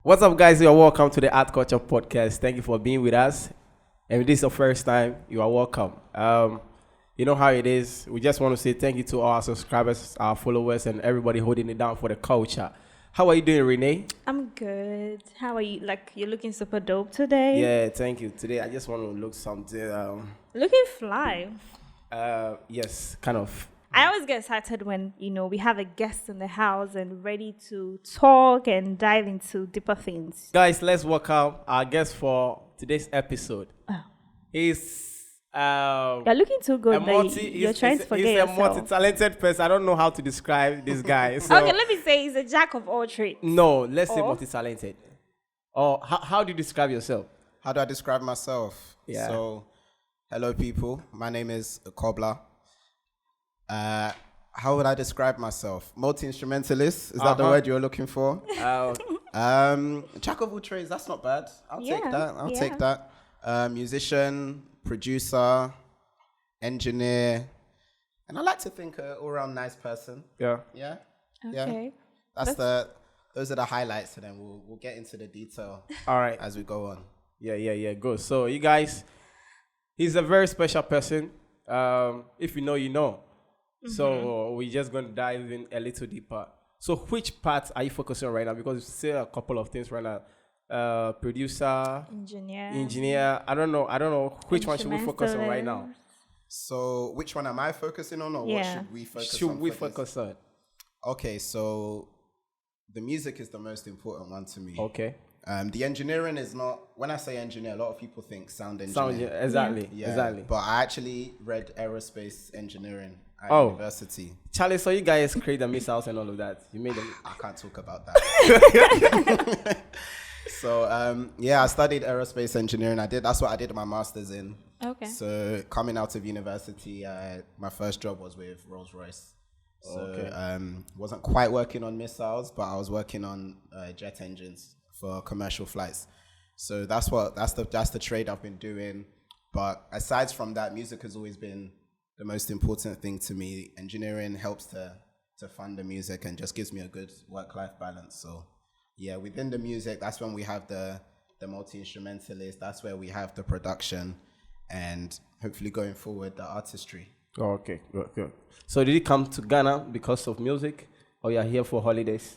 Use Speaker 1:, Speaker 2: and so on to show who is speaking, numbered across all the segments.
Speaker 1: What's up, guys? You're welcome to the Artculture podcast. Thank you for being with us. And if this is the first time, you are welcome. You know how it is. We just want to say thank you to all our subscribers, our followers, and everybody holding it down for the culture. How are you doing, Renay?
Speaker 2: I'm good. How are you? Like, you're looking super dope today.
Speaker 1: Yeah, thank you. Today, I just want to look something.
Speaker 2: Looking fly.
Speaker 1: Yes, kind of.
Speaker 2: I always get excited when, we have a guest in the house and ready to talk and dive into deeper things.
Speaker 1: Guys, let's welcome our guest for today's episode.
Speaker 2: Oh.
Speaker 1: He's
Speaker 2: You're looking too good. You're trying to forget yourself.
Speaker 1: He's a multi-talented person. I don't know how to describe this guy. So
Speaker 2: okay, let me say he's a jack of all trades.
Speaker 1: No, let's say multi-talented. Or how do you describe yourself?
Speaker 3: How do I describe myself?
Speaker 1: Yeah.
Speaker 3: So, hello people. My name is Kobla. How would I describe myself? Multi-instrumentalist. Is that the word you're looking for? Jack of all trades. That's not bad. I'll take that. I'll take that. Musician, producer, engineer, and I like to think an all-round nice person.
Speaker 1: Yeah.
Speaker 3: Yeah.
Speaker 2: Okay.
Speaker 3: Yeah. Those are the highlights, and then we'll get into the detail.
Speaker 1: All right.
Speaker 3: As we go on.
Speaker 1: Yeah. Good. So you guys, he's a very special person. If you know, you know. Mm-hmm. So we're just going to dive in a little deeper. So which part are you focusing on right now? Because you say a couple of things right now. Producer, engineer. I don't know which one should we focus on right now.
Speaker 3: So which one am I focusing on, or what should we focus on?
Speaker 1: Should we focus on?
Speaker 3: Okay, so the music is the most important one to me.
Speaker 1: Okay.
Speaker 3: The engineering is not. When I say engineer, a lot of people think sound engineer.
Speaker 1: Exactly.
Speaker 3: But I actually read aerospace engineering at university.
Speaker 1: Charlie, so you guys create the missiles and all of that. You made them.
Speaker 3: I can't talk about that. So I studied aerospace engineering. That's what I did my master's in.
Speaker 2: Okay.
Speaker 3: So coming out of university, my first job was with Rolls-Royce. So wasn't quite working on missiles, but I was working on jet engines for commercial flights. So that's the trade I've been doing. But aside from that, music has always been the most important thing to me. Engineering helps to fund the music and just gives me a good work-life balance. So yeah, within the music, that's when we have the multi-instrumentalist. That's where we have the production, and hopefully going forward, the artistry.
Speaker 1: Oh, okay, good. So did you come to Ghana because of music, or you are here for holidays?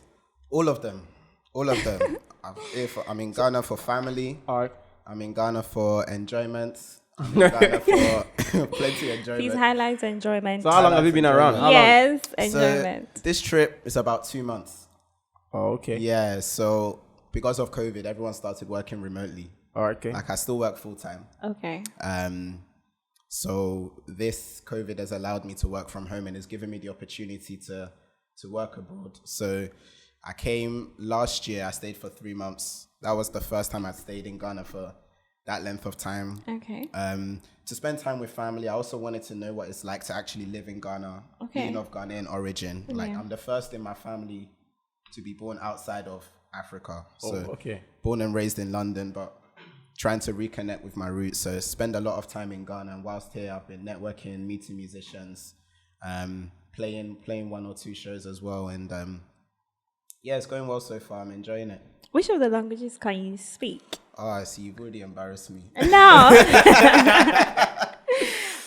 Speaker 3: All of them. I'm in Ghana for family.
Speaker 1: Art.
Speaker 3: I'm in Ghana for enjoyment. I'm in Ghana for plenty of enjoyment.
Speaker 2: Please highlight enjoyment.
Speaker 1: So how long have you been around?
Speaker 2: Yes, enjoyment.
Speaker 3: So this trip is about 2 months.
Speaker 1: Oh, okay.
Speaker 3: Yeah, so because of COVID, everyone started working remotely.
Speaker 1: Oh, okay.
Speaker 3: Like I still work full time.
Speaker 2: Okay.
Speaker 3: So this COVID has allowed me to work from home and has given me the opportunity to work abroad. So I came last year. I stayed for 3 months. That was the first time I'd stayed in Ghana for that length of time.
Speaker 2: Okay.
Speaker 3: To spend time with family. I also wanted to know what it's like to actually live in Ghana, being of Ghanaian origin. Like I'm the first in my family to be born outside of Africa. So born and raised in London, but trying to reconnect with my roots. So spend a lot of time in Ghana, and whilst here I've been networking, meeting musicians, playing 1 or 2 shows as well, and it's going well so far. I'm enjoying it.
Speaker 2: Which of the languages can you speak?
Speaker 3: Oh, I see, you've already embarrassed me.
Speaker 2: No.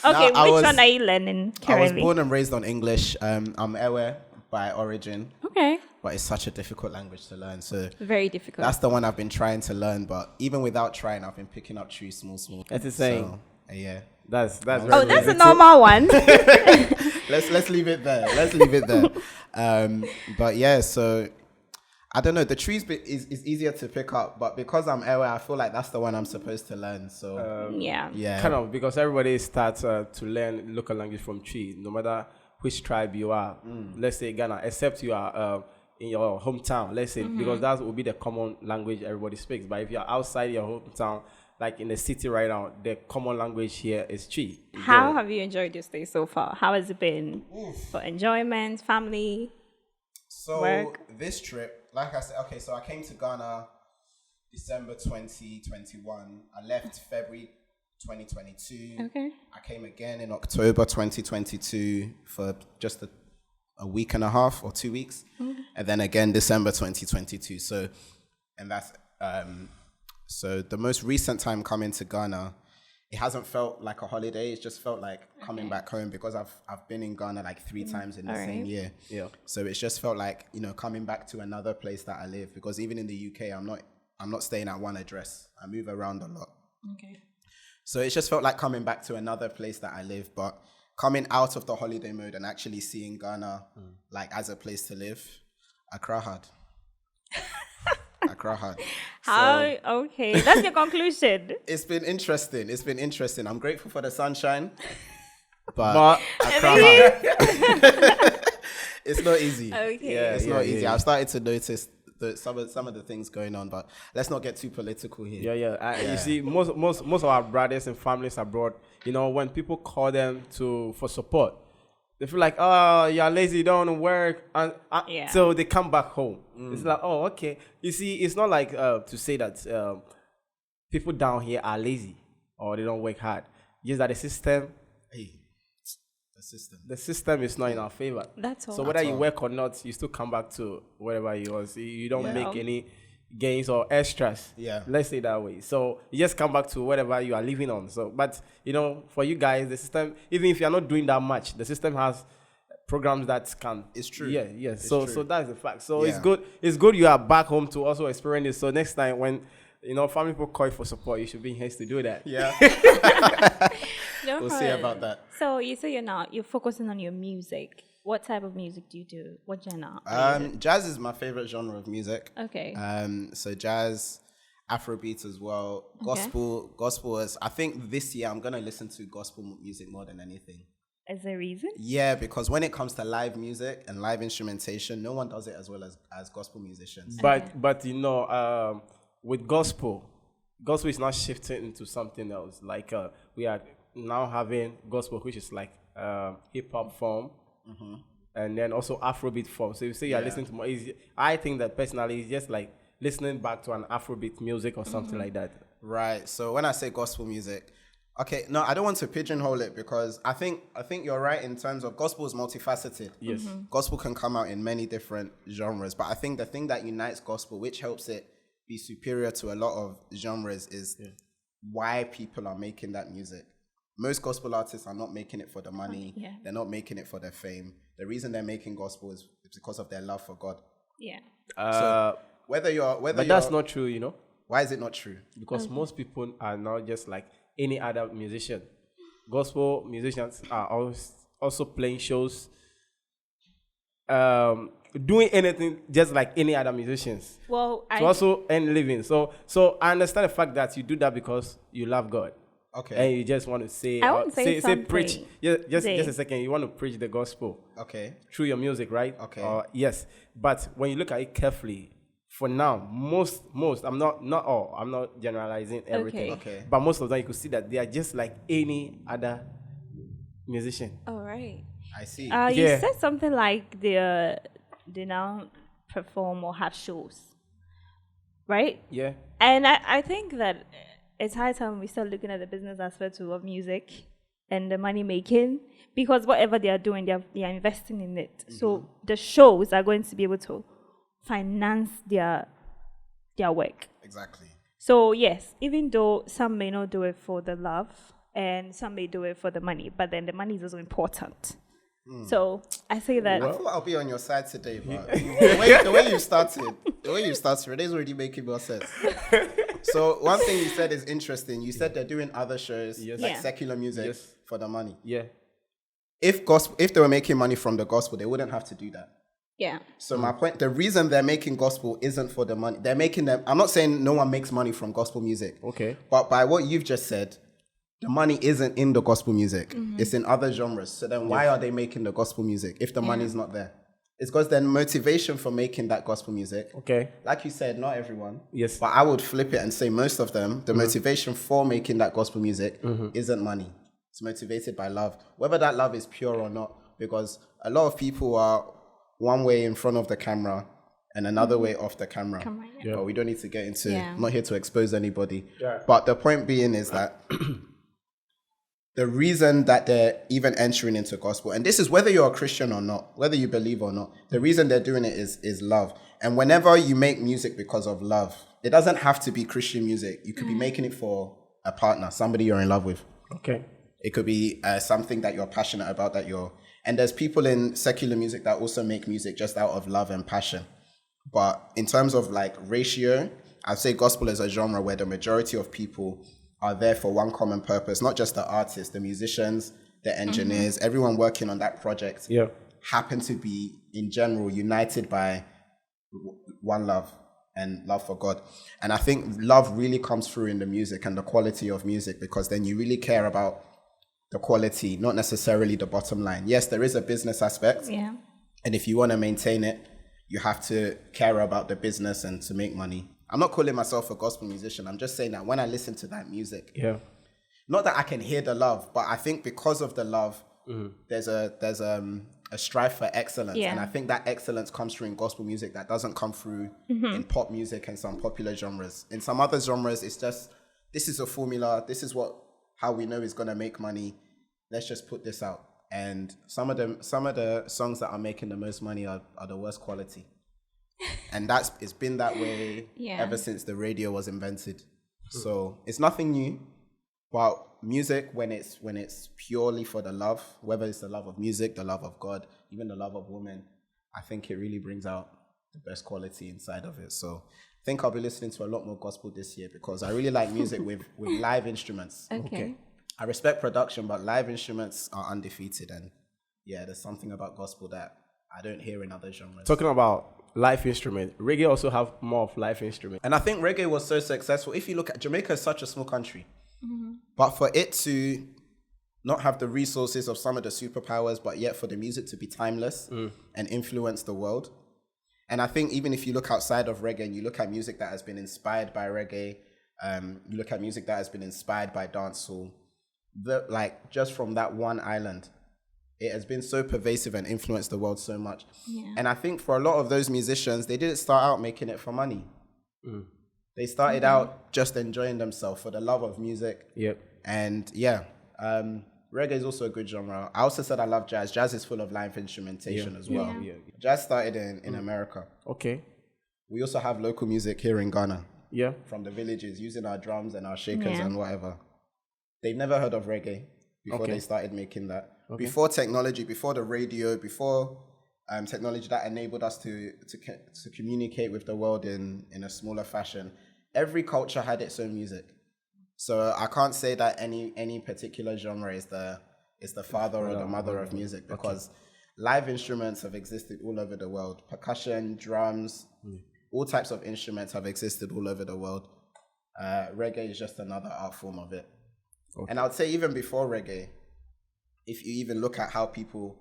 Speaker 2: Okay, which one are you learning currently?
Speaker 3: I was born and raised on English. I'm Ewe by origin.
Speaker 2: Okay.
Speaker 3: But it's such a difficult language to learn. So
Speaker 2: very difficult.
Speaker 3: That's the one I've been trying to learn. But even without trying, I've been picking up trees small.
Speaker 1: That's the same.
Speaker 3: So, yeah.
Speaker 1: That's
Speaker 2: that's a normal one.
Speaker 3: Let's leave it there. But yeah, so I don't know. The trees bit is easier to pick up, but because I'm Ewe, I feel like that's the one I'm supposed to learn. So
Speaker 2: yeah.
Speaker 1: Kind of, because everybody starts to learn local language from tree, no matter which tribe you are. Let's say Ghana, except you are in your hometown, let's say, because that will be the common language everybody speaks. But if you're outside your hometown, like in the city right now, the common language here is Chi.
Speaker 2: How have you enjoyed your stay so far? How has it been for enjoyment, family, work?
Speaker 3: This trip, like I said, so I came to Ghana December 2021. I left February 2022.
Speaker 2: Okay.
Speaker 3: I came again in October 2022 for just a week and a half or 2 weeks. And then again December 2022. So and that's so the most recent time coming to Ghana, it hasn't felt like a holiday. It's just felt like coming back home, because I've been in Ghana like 3 times in the same year.
Speaker 1: Yeah.
Speaker 3: So it's just felt like, coming back to another place that I live, because even in the UK, I'm not staying at one address. I move around a lot.
Speaker 2: Okay.
Speaker 3: So it just felt like coming back to another place that I live, but coming out of the holiday mode and actually seeing Ghana like as a place to live, I cry hard. I cry hard.
Speaker 2: Okay, that's your conclusion.
Speaker 3: It's been interesting. I'm grateful for the sunshine, but I cry hard. It's not easy.
Speaker 2: Okay.
Speaker 3: Yeah, it's not easy. I've started to notice some of the things going on, but let's not get too political here.
Speaker 1: You see, most of our brothers and families abroad, when people call them for support, they feel like, oh, you're lazy, you don't want to work, and so they come back home. It's like, oh, okay. You see, it's not like to say that people down here are lazy or they don't work hard. Just that the system is not in our favor.
Speaker 2: That's all.
Speaker 1: So whether you work or not, you still come back to wherever you was. You don't make any gains or extras.
Speaker 3: Yeah.
Speaker 1: Let's say that way. So you just come back to whatever you are living on. So, but for you guys, the system, even if you are not doing that much, the system has programs that can.
Speaker 3: It's true.
Speaker 1: Yeah, yes. So that's the fact. So
Speaker 3: Yeah.
Speaker 1: it's good you are back home to also experience this. So next time when family people call you for support, you should be in haste to do that.
Speaker 3: Yeah.
Speaker 2: No
Speaker 3: We'll see
Speaker 2: problem.
Speaker 3: about that.
Speaker 2: So you say you're focusing on your music. What type of music do you do? What genre?
Speaker 3: Jazz is my favorite genre of music.
Speaker 2: Okay.
Speaker 3: So jazz, Afrobeat as well. Gospel is. I think this year I'm gonna listen to gospel music more than anything.
Speaker 2: Is there a reason?
Speaker 3: Yeah, because when it comes to live music and live instrumentation, no one does it as well as gospel musicians.
Speaker 1: But with gospel is not shifting into something else. Like we are now having gospel, which is like hip hop form, and then also Afrobeat form. So you say you're listening to more. I think that personally, it's just like listening back to an Afrobeat music or something like that.
Speaker 3: Right. So when I say gospel music, okay, no, I don't want to pigeonhole it, because I think you're right in terms of gospel is multifaceted.
Speaker 1: Yes.
Speaker 3: Gospel can come out in many different genres, but I think the thing that unites gospel, which helps it be superior to a lot of genres, is why people are making that music. Most gospel artists are not making it for the money.
Speaker 2: Yeah.
Speaker 3: They're not making it for their fame. The reason they're making gospel is because of their love for God.
Speaker 2: Yeah.
Speaker 3: So
Speaker 1: But that's not true,
Speaker 3: Why is it not true?
Speaker 1: because most people are not just like any other musician. Gospel musicians are also playing shows, doing anything just like any other musicians.
Speaker 2: Well,
Speaker 1: To also earn living. So I understand the fact that you do that because you love God.
Speaker 3: Okay.
Speaker 1: And you just want to say,
Speaker 2: I want to say
Speaker 1: say preach.
Speaker 2: something.
Speaker 1: Just a second. You want to preach the gospel
Speaker 3: Okay.
Speaker 1: through your music, right?
Speaker 3: Okay.
Speaker 1: Yes. But when you look at it carefully, for now, most, I'm not all. I'm not generalizing everything.
Speaker 3: Okay.
Speaker 1: But most of them, you could see that they are just like any other musician.
Speaker 2: all right.
Speaker 3: I see.
Speaker 2: You
Speaker 1: Yeah.
Speaker 2: said something like they now perform or have shows, right?
Speaker 1: Yeah.
Speaker 2: And I think that it's high time we start looking at the business aspect of music and the money making, because whatever they are doing, they are investing in it. So the shows are going to be able to finance their work.
Speaker 3: Exactly.
Speaker 2: So yes, even though some may not do it for the love and some may do it for the money, but then the money is also important. So I say that.
Speaker 3: I thought I'll be on your side today, but the way you started, Renay's already making more sense. So one thing you said is interesting. You said they're doing other shows,
Speaker 1: Yes.
Speaker 3: like
Speaker 2: Yeah.
Speaker 3: secular music,
Speaker 1: Yes.
Speaker 3: for the money.
Speaker 1: Yeah.
Speaker 3: If they were making money from the gospel, they wouldn't have to do that.
Speaker 2: Yeah.
Speaker 3: So my point, the reason they're making gospel isn't for the money. They're making them. I'm not saying no one makes money from gospel music.
Speaker 1: Okay.
Speaker 3: But by what you've just said, the money isn't in the gospel music. It's in other genres. So then why are they making the gospel music if the money's not there? It's because their motivation for making that gospel music.
Speaker 1: Okay.
Speaker 3: Like you said, not everyone.
Speaker 1: Yes.
Speaker 3: But I would flip it and say most of them, the motivation for making that gospel music isn't money. It's motivated by love. Whether that love is pure or not, because a lot of people are one way in front of the camera and another way off the camera.
Speaker 2: Yeah.
Speaker 3: But we don't need to get into,
Speaker 2: Yeah.
Speaker 3: I'm not here to expose anybody.
Speaker 1: Yeah.
Speaker 3: But the point being is that the reason that they're even entering into gospel, and this is whether you're a Christian or not, whether you believe or not, the reason they're doing it is love. And whenever you make music because of love, it doesn't have to be Christian music. You could be making it for a partner, somebody you're in love with.
Speaker 1: Okay.
Speaker 3: It could be something that you're passionate about, and there's people in secular music that also make music just out of love and passion. But in terms of like ratio, I'd say gospel is a genre where the majority of people are there for one common purpose, not just the artists, the musicians, the engineers, everyone working on that project happen to be, in general, united by one love and love for God. And I think love really comes through in the music and the quality of music, because then you really care about the quality, not necessarily the bottom line. Yes, there is a business aspect.
Speaker 2: Yeah.
Speaker 3: And if you want to maintain it, you have to care about the business and to make money. I'm not calling myself a gospel musician. I'm just saying that when I listen to that music, not that I can hear the love, but I think because of the love, there's a strive for excellence. And I think that excellence comes through in gospel music that doesn't come through in pop music and some popular genres. In some other genres, it's just, this is a formula. This is how we know it's going to make money. Let's just put this out. And some of the songs that are making the most money are the worst quality. And it's been that way ever since the radio was invented. So it's nothing new. But music, when it's purely for the love, whether it's the love of music, the love of God, even the love of women, I think it really brings out the best quality inside of it. So I think I'll be listening to a lot more gospel this year, because I really like music with live instruments.
Speaker 2: Okay.
Speaker 3: I respect production, but live instruments are undefeated. And there's something about gospel that I don't hear in other genres.
Speaker 1: Talking about live instrument, reggae also have more of live instrument.
Speaker 3: And I think reggae was so successful. If you look at Jamaica, is such a small country. But for it to not have the resources of some of the superpowers, but yet for the music to be timeless and influence the world. And I think even if you look outside of reggae and you look at music that has been inspired by reggae, you look at music that has been inspired by dancehall, just from that one island, it has been so pervasive and influenced the world so much. And I think for a lot of those musicians, they didn't start out making it for money. They started out just enjoying themselves for the love of music. And reggae is also a good genre. I also said I love jazz. Jazz is full of live instrumentation as well. Jazz started in America.
Speaker 1: Okay.
Speaker 3: We also have local music here in Ghana. From the villages, using our drums and our shakers and whatever. They've never heard of reggae before they started making that. Before technology, before the radio, before technology that enabled us to communicate with the world in a smaller fashion, every culture had its own music. So I can't say that any particular genre is the father or the mother of music, because live instruments have existed all over the world. Percussion, drums, all types of instruments have existed all over the world. Reggae is just another art form of it. And I would say even before reggae, if you even look at how people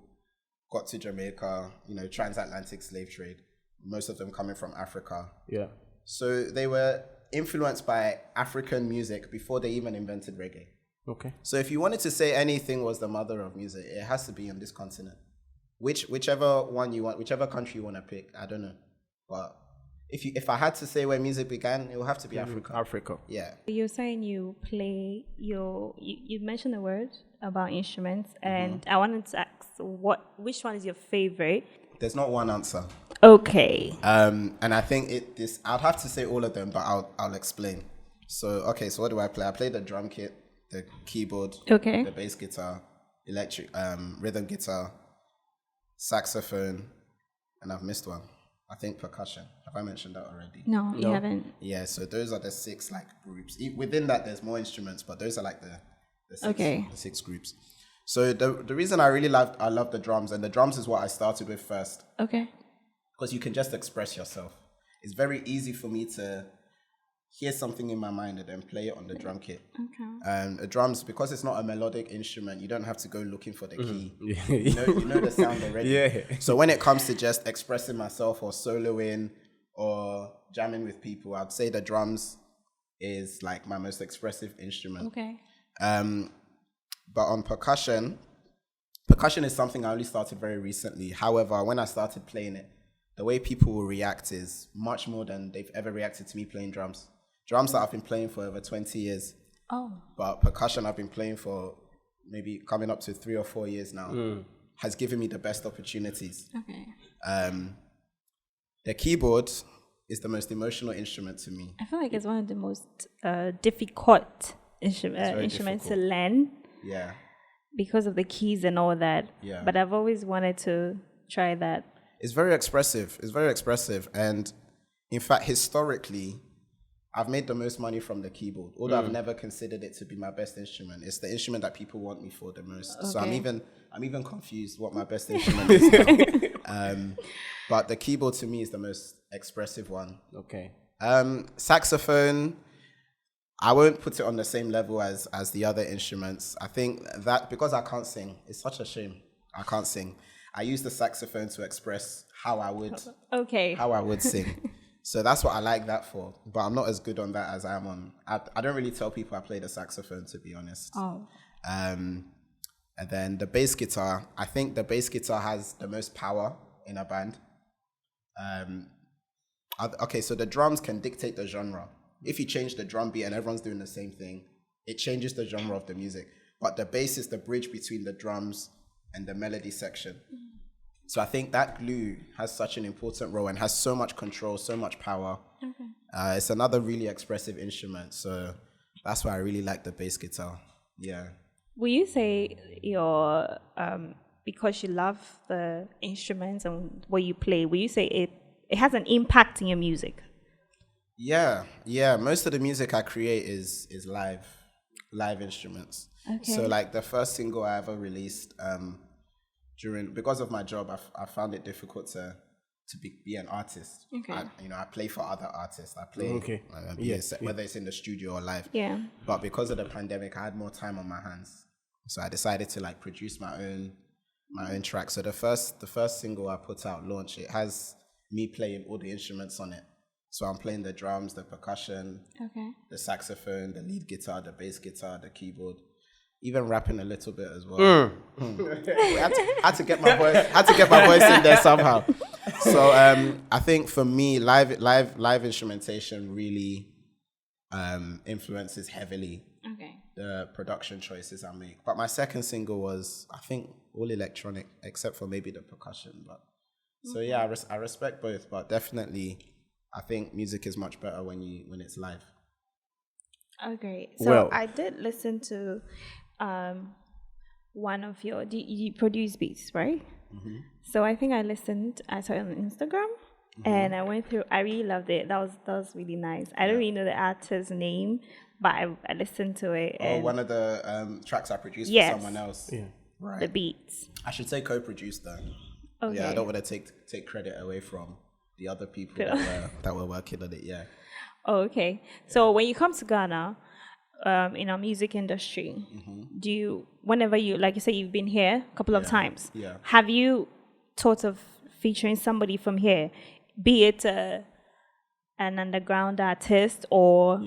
Speaker 3: got to Jamaica, transatlantic slave trade, most of them coming from Africa. So they were influenced by African music before they even invented reggae. So if you wanted to say anything was the mother of music, it has to be on this continent. Whichever one you want, whichever country you want to pick, I don't know. But if I had to say where music began, it will have to be Africa.
Speaker 2: You're saying you play you mentioned a word about instruments, and I wanted to ask which one is your favorite?
Speaker 3: There's not one answer.
Speaker 2: Okay.
Speaker 3: And I think I'd have to say all of them, but I'll explain. So what do I play? I play the drum kit, the keyboard, the bass guitar, electric rhythm guitar, saxophone, and I've missed one. I think percussion. Have I mentioned that already?
Speaker 2: No, you haven't.
Speaker 3: Yeah, so those are the 6 groups. Within that, there's more instruments, but those are the 6 groups. So the reason I love the drums, and the drums is what I started with first. Because you can just express yourself. It's very easy for me to hear something in my mind and then play it on the drum kit. And the drums, because it's not a melodic instrument, you don't have to go looking for the key. You know the sound already. So when it comes to just expressing myself or soloing or jamming with people, I'd say the drums is my most expressive instrument. But on percussion is something I only started very recently. However, when I started playing it, the way people will react is much more than they've ever reacted to me playing drums. Drums that I've been playing for over 20 years. But percussion I've been playing for maybe coming up to 3 or 4 years now has given me the best opportunities. The keyboard is the most emotional instrument to me.
Speaker 2: I feel like it's one of the most difficult instruments to learn.
Speaker 3: Yeah.
Speaker 2: Because of the keys and all that.
Speaker 3: Yeah.
Speaker 2: But I've always wanted to try that.
Speaker 3: It's very expressive. And in fact, historically, I've made the most money from the keyboard, although I've never considered it to be my best instrument. It's the instrument that people want me for the most. Okay. So I'm even confused what my best instrument is. But the keyboard to me is the most expressive one.
Speaker 1: Okay.
Speaker 3: Saxophone, I won't put it on the same level as the other instruments. I think that because I can't sing, it's such a shame. I can't sing. I use the saxophone to express how I would sing. So that's what I like that for. But I'm not as good on that as I am on. I don't really tell people I play the saxophone, to be honest.
Speaker 2: Oh.
Speaker 3: And then the bass guitar, I think the bass guitar has the most power in a band. Okay, so the drums can dictate the genre. If you change the drum beat and everyone's doing the same thing, it changes the genre of the music. But the bass is the bridge between the drums and the melody section. So I think that glue has such an important role and has so much control, so much power. Okay. It's another really expressive instrument. So that's why I really like the bass guitar. Yeah.
Speaker 2: Will you say your because you love the instruments and what you play, will you say it has an impact in your music?
Speaker 3: Yeah. Most of the music I create is live instruments. Okay. So like the first single I ever released, because of my job, I found it difficult to be an artist. Okay. I play for other artists. I play, whether it's in the studio or live. Yeah. But because of the pandemic, I had more time on my hands, so I decided to like produce my own track. So the first single I put out, Launch, it has me playing all the instruments on it. So I'm playing the drums, the percussion, the saxophone, the lead guitar, the bass guitar, the keyboard, even rapping a little bit as well. Had to get my voice in there somehow. So I think for me, live instrumentation really influences heavily the production choices I make. But my second single was, I think, all electronic except for maybe the percussion. But so yeah, I respect both, but definitely I think music is much better when it's live.
Speaker 2: Okay, so I did listen to one of you produce beats, right? Mm-hmm. So I think I saw it on Instagram, and I went through. I really loved it. That was really nice. I don't really know the artist's name, but I listened to it.
Speaker 3: Oh, one of the tracks I produced for someone else. Yeah,
Speaker 2: right. The beats.
Speaker 3: I should say co-produced though. Okay. Yeah, I don't want to take credit away from the other people that were working on it. Yeah.
Speaker 2: Oh, okay. So when you come to Ghana, in our music industry, do you, whenever you, like you say, you've been here a couple of times, have you thought of featuring somebody from here, be it an underground artist or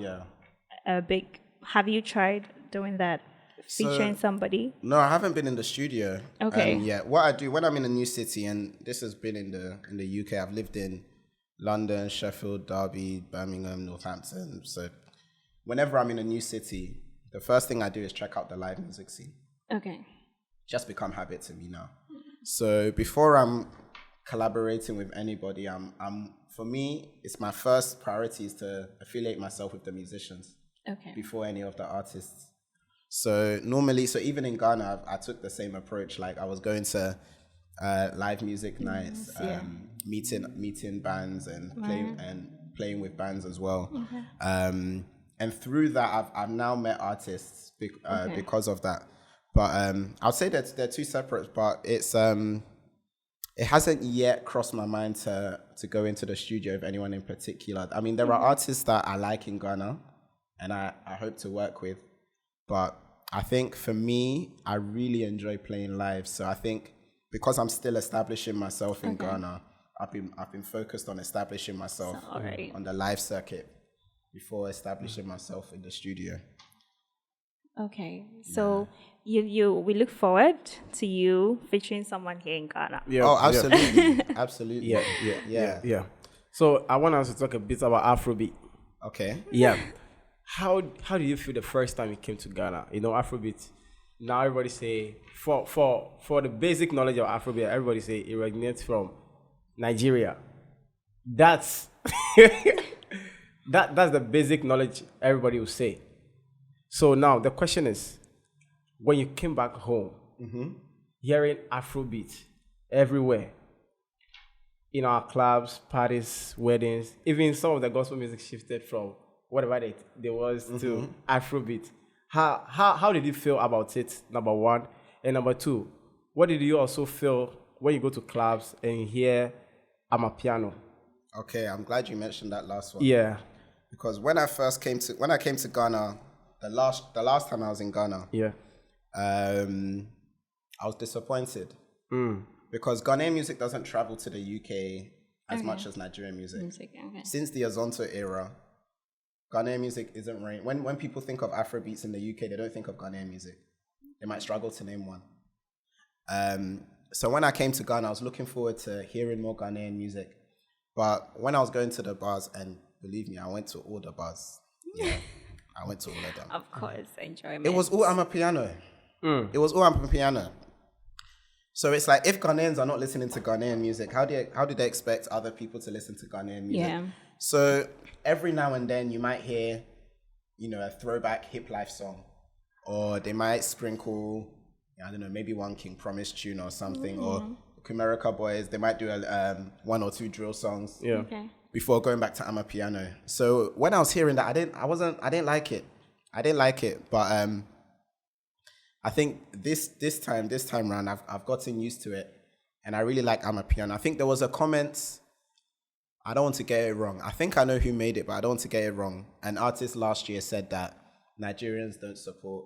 Speaker 2: a big, have you tried doing that, featuring somebody?
Speaker 3: No, I haven't been in the studio. Okay. What I do when I'm in a new city, and this has been in the UK, I've lived in London, Sheffield, Derby, Birmingham, Northampton. So whenever I'm in a new city, the first thing I do is check out the live music scene. Okay. Just become habit to me now. So before I'm collaborating with anybody, for me, it's my first priority is to affiliate myself with the musicians. Okay. Before any of the artists. So even in Ghana, I took the same approach. Like I was going to live music nights, meeting bands and playing with bands as well. Okay. And through that, I've now met artists because of that. But I'll say that they're two separate. But it's it hasn't yet crossed my mind to go into the studio with anyone in particular. I mean, there are artists that I like in Ghana, and I hope to work with. But I think for me, I really enjoy playing live. So I think because I'm still establishing myself in Ghana, I've been focused on establishing myself on the live circuit before establishing myself in the studio. Okay, so we look forward to you featuring someone here in Ghana.
Speaker 1: Yeah,
Speaker 3: oh, absolutely, absolutely.
Speaker 1: Yeah. So I want us to talk a bit about Afrobeat.
Speaker 3: Okay.
Speaker 1: Yeah. How do you feel the first time you came to Ghana? You know, Afrobeat. Now everybody say for the basic knowledge of Afrobeat, everybody say it originates from Nigeria. That's that's the basic knowledge everybody will say. So now the question is, when you came back home, hearing Afrobeat everywhere, in our clubs, parties, weddings, even some of the gospel music shifted from whatever there was to Afrobeat. How did you feel about it, number one? And number two, what did you also feel when you go to clubs and you hear Amapiano?
Speaker 3: Okay, I'm glad you mentioned that last one.
Speaker 1: Yeah.
Speaker 3: Because when I came to Ghana, the last time I was in Ghana, I was disappointed. Because Ghanaian music doesn't travel to the UK as much as Nigerian music. Since the Azonto era, Ghanaian music isn't right. When people think of Afrobeats in the UK, they don't think of Ghanaian music. They might struggle to name one. So when I came to Ghana, I was looking forward to hearing more Ghanaian music. But when I was going to the bars, and believe me, I went to all the bars. Yeah, I went to all of them.
Speaker 2: Of course, enjoyment.
Speaker 3: It was all Amapiano. It was all Amapiano. So it's like, if Ghanaians are not listening to Ghanaian music, how do they expect other people to listen to Ghanaian music?
Speaker 2: Yeah.
Speaker 3: So every now and then you might hear, a throwback hip life song, or they might sprinkle, I don't know, maybe one King Promise tune or something, or Kumerica Boys. They might do one or two drill songs before going back to Amapiano. So when I was hearing that, I didn't like it. But I think this time around, I've gotten used to it, and I really like Amapiano. I think there was a comment. I don't want to get it wrong. I think I know who made it, but I don't want to get it wrong. An artist last year said that Nigerians don't support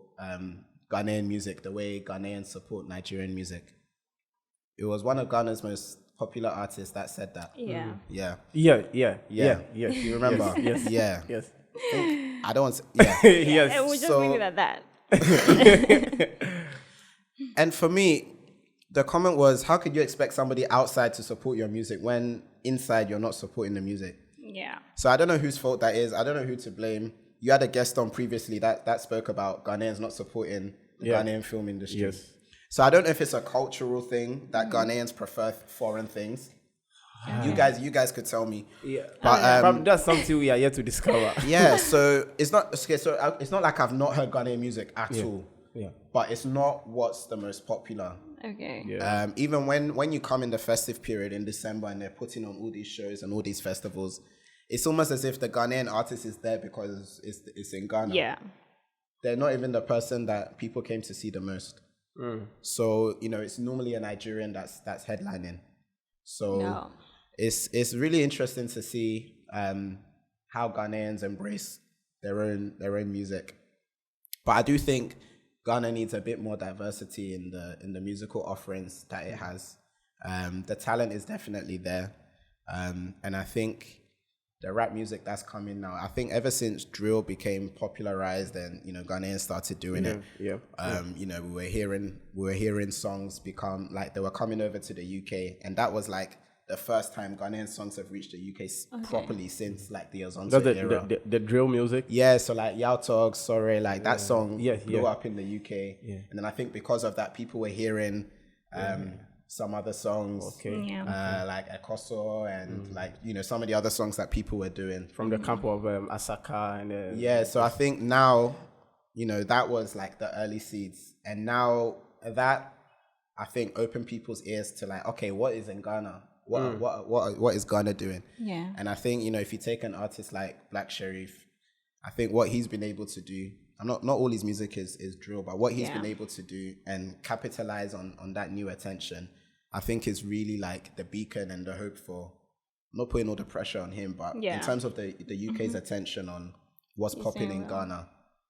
Speaker 3: Ghanaian music the way Ghanaians support Nigerian music. It was one of Ghana's most popular artists that said that.
Speaker 2: Yeah.
Speaker 1: Yeah.
Speaker 3: You remember?
Speaker 1: Yes.
Speaker 3: Yeah.
Speaker 1: Yes.
Speaker 3: I don't want to. Yeah.
Speaker 1: Yes.
Speaker 2: And we'll just leave it at that.
Speaker 3: And for me, the comment was, how could you expect somebody outside to support your music when inside you're not supporting the music?
Speaker 2: Yeah.
Speaker 3: So I don't know whose fault that is. I don't know who to blame. You had a guest on previously that spoke about Ghanaians not supporting the Ghanaian film industry.
Speaker 1: Yes.
Speaker 3: So I don't know if it's a cultural thing that Ghanaians prefer foreign things. You guys could tell me.
Speaker 1: Yeah.
Speaker 3: But
Speaker 1: that's something we are yet to discover.
Speaker 3: yeah, so it's not okay. So it's not like I've not heard Ghanaian music at all.
Speaker 1: Yeah.
Speaker 3: But it's not what's the most popular.
Speaker 2: Okay.
Speaker 1: Yeah.
Speaker 3: Even when you come in the festive period in December and they're putting on all these shows and all these festivals, it's almost as if the Ghanaian artist is there because it's in Ghana.
Speaker 2: Yeah.
Speaker 3: They're not even the person that people came to see the most. So it's normally a Nigerian that's headlining. So it's really interesting to see how Ghanaians embrace their own music. But I do think Ghana needs a bit more diversity in the musical offerings that it has. The talent is definitely there, and I think the rap music that's coming now, I think ever since drill became popularized and Ghanaians started doing it. We were hearing songs become like they were coming over to the UK, and that was like the first time Ghanaian songs have reached the UK properly since like the Azonto era.
Speaker 1: The drill music.
Speaker 3: Yeah, so like Yautog, Sorry, like that song blew up in the UK.
Speaker 1: Yeah.
Speaker 3: And then I think because of that, people were hearing some other songs, like Ekoso and like, some of the other songs that people were doing.
Speaker 1: From the camp of Asaka. And
Speaker 3: so I think now, that was like the early seeds. And now that, I think, opened people's ears to like, okay, what is in Ghana? What is Ghana doing?
Speaker 2: Yeah.
Speaker 3: And I think, if you take an artist like Black Sherif, I think what he's been able to do, not all his music is drill, but what he's been able to do and capitalize on that new attention, I think is really like the beacon and the hope for, I'm not putting all the pressure on him, but in terms of the UK's attention on what's popping in Ghana,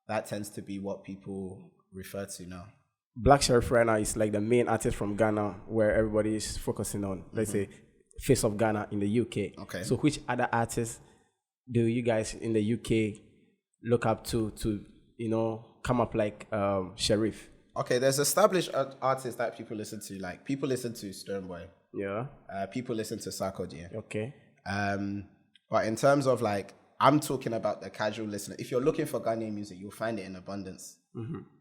Speaker 3: that tends to be what people refer to now.
Speaker 1: Black Sherif Renay is like the main artist from Ghana where everybody is focusing on, let's say, face of Ghana in the UK.
Speaker 3: Okay.
Speaker 1: So which other artists do you guys in the UK look up to come up like Sherif?
Speaker 3: Okay, there's established artists that people listen to. Like, people listen to Stonebwoy.
Speaker 1: Yeah.
Speaker 3: People listen to Sarkodie.
Speaker 1: Okay.
Speaker 3: But in terms of, like, I'm talking about the casual listener. If you're looking for Ghanaian music, you'll find it in abundance.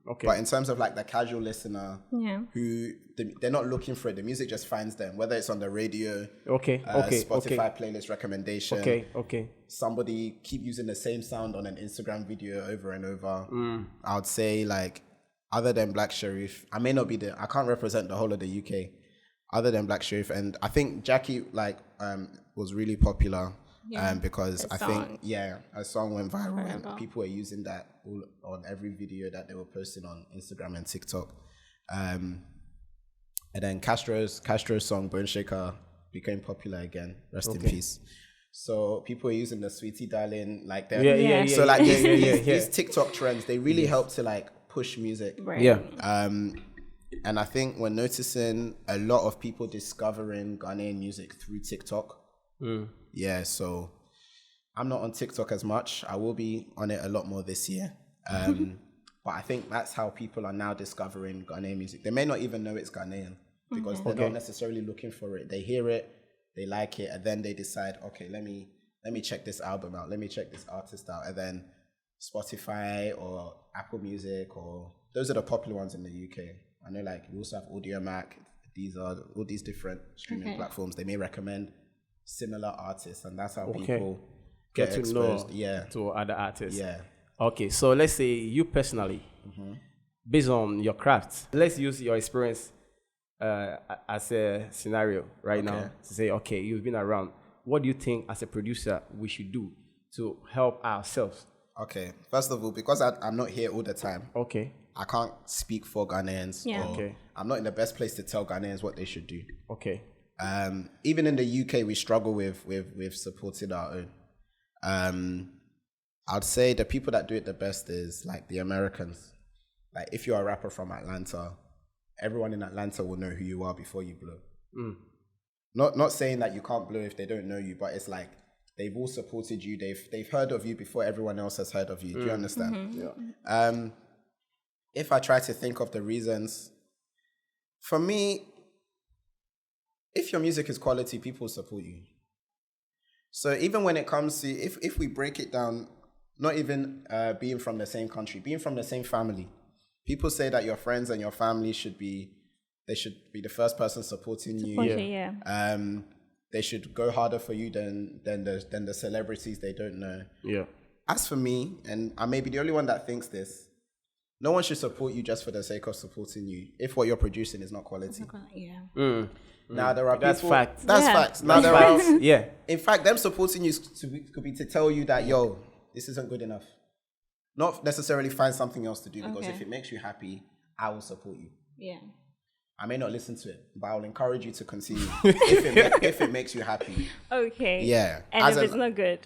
Speaker 1: Okay.
Speaker 3: But in terms of like the casual listener,
Speaker 2: Yeah.
Speaker 3: who they're not looking for it, the music just finds them. Whether it's on the radio, Spotify playlist recommendation.
Speaker 1: Okay.
Speaker 3: Somebody keep using the same sound on an Instagram video over and over. I would say like, other than Black Sherif, I can't represent the whole of the UK. Other than Black Sherif, and I think Jackie was really popular. Because I think a song went viral and people were using that on every video that they were posting on Instagram and TikTok. And then Castro's song Bone Shaker became popular again. Rest in peace. So people were using the Sweetie Darling like that. So like these TikTok trends, they really help to like push music.
Speaker 2: Right.
Speaker 1: Yeah.
Speaker 3: And I think we're noticing a lot of people discovering Ghanaian music through TikTok. Yeah, so I'm not on TikTok as much. I will be on it a lot more this year. But I think that's how people are now discovering Ghanaian music. They may not even know it's Ghanaian because they're not necessarily looking for it. They hear it, they like it, and then they decide, okay, let me check this album out. Let me check this artist out. And then Spotify or Apple Music, or those are the popular ones in the UK. I know like we also have Audiomack. These are all these different streaming platforms. They may recommend similar artists, and that's how people get
Speaker 1: to
Speaker 3: exposed.
Speaker 1: know to other artists.
Speaker 3: Yeah.
Speaker 1: Okay, so let's say you personally, based on your craft, let's use your experience as a scenario now to say, okay, you've been around. What do you think as a producer we should do to help ourselves?
Speaker 3: Okay, first of all, because I'm not here all the time.
Speaker 1: Okay.
Speaker 3: I can't speak for Ghanaians.
Speaker 2: Yeah.
Speaker 3: I'm not in the best place to tell Ghanaians what they should do.
Speaker 1: Okay.
Speaker 3: Even in the UK, we struggle with supporting our own. I'd say the people that do it the best is like the Americans. Like if you're a rapper from Atlanta, everyone in Atlanta will know who you are before you blow. Not saying that you can't blow if they don't know you, but it's like they've all supported you. They've heard of you before everyone else has heard of you. Do you understand? Yeah. If I try to think of the reasons, for me, if your music is quality, people support you. So even when it comes to, if we break it down, not even being from the same country, being from the same family, people say that your friends and your family should be the first person supporting you. They should go harder for you than the celebrities they don't know.
Speaker 1: Yeah.
Speaker 3: As for me, and I may be the only one that thinks this, no one should support you just for the sake of supporting you if what you're producing is not quality. Now there are
Speaker 1: that's
Speaker 3: people,
Speaker 1: fact.
Speaker 3: That's facts. Now there are
Speaker 1: in
Speaker 3: fact, them supporting you could be to tell you that this isn't good enough. Not necessarily find something else to do, because if it makes you happy, I will support you.
Speaker 2: Yeah.
Speaker 3: I may not listen to it, but I'll encourage you to continue if it makes you happy.
Speaker 2: Okay.
Speaker 3: Yeah.
Speaker 2: And if it's not good.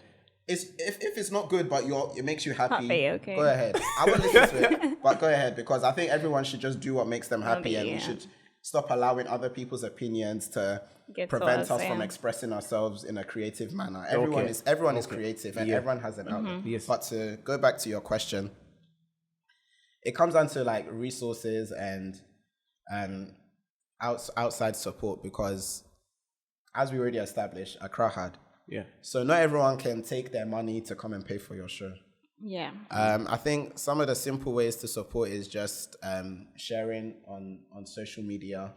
Speaker 3: If it's not good, but it makes you happy,
Speaker 2: okay.
Speaker 3: Go ahead. I won't listen to it, but go ahead, because I think everyone should just do what makes them happy, and we should stop allowing other people's opinions to prevent us from expressing ourselves in a creative manner. Everyone is creative, and everyone has an outlet.
Speaker 1: Yes.
Speaker 3: But to go back to your question, it comes down to like resources and outside support, because as we already established, Accra had.
Speaker 1: Yeah.
Speaker 3: So not everyone can take their money to come and pay for your show.
Speaker 2: Yeah.
Speaker 3: I think some of the simple ways to support is just sharing on social media.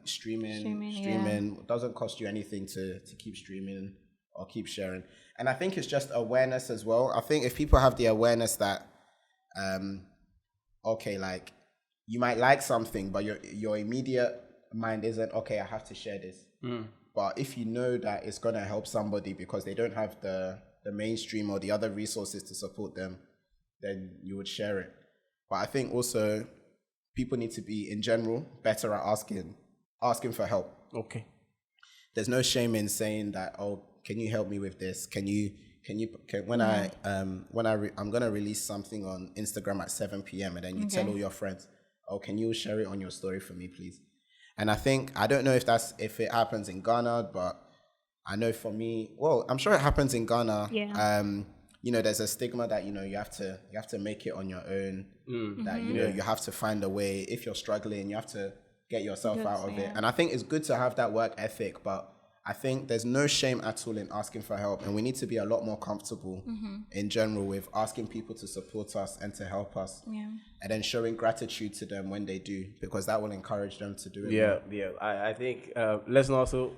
Speaker 3: Streaming. It doesn't cost you anything to keep streaming or keep sharing. And I think it's just awareness as well. I think if people have the awareness that, like you might like something, but your immediate mind isn't, okay, I have to share this. But if you know that it's going to help somebody because they don't have the mainstream or the other resources to support them, then you would share it. But I think also people need to be, in general, better at asking for help.
Speaker 1: Okay.
Speaker 3: There's no shame in saying that, can you help me with this? I'm going to release something on Instagram at 7 p.m. and then you tell all your friends, can you share it on your story for me, please? And I don't know if it happens in Ghana, but I know for me, I'm sure it happens in Ghana.
Speaker 2: Yeah.
Speaker 3: There's a stigma that, you have to make it on your own, that, you have to find a way. If you're struggling, you have to get yourself out of it. And I think it's good to have that work ethic, but I think there's no shame at all in asking for help, and we need to be a lot more comfortable in general with asking people to support us and to help us, and then showing gratitude to them when they do, because that will encourage them to do it.
Speaker 1: I think let's not also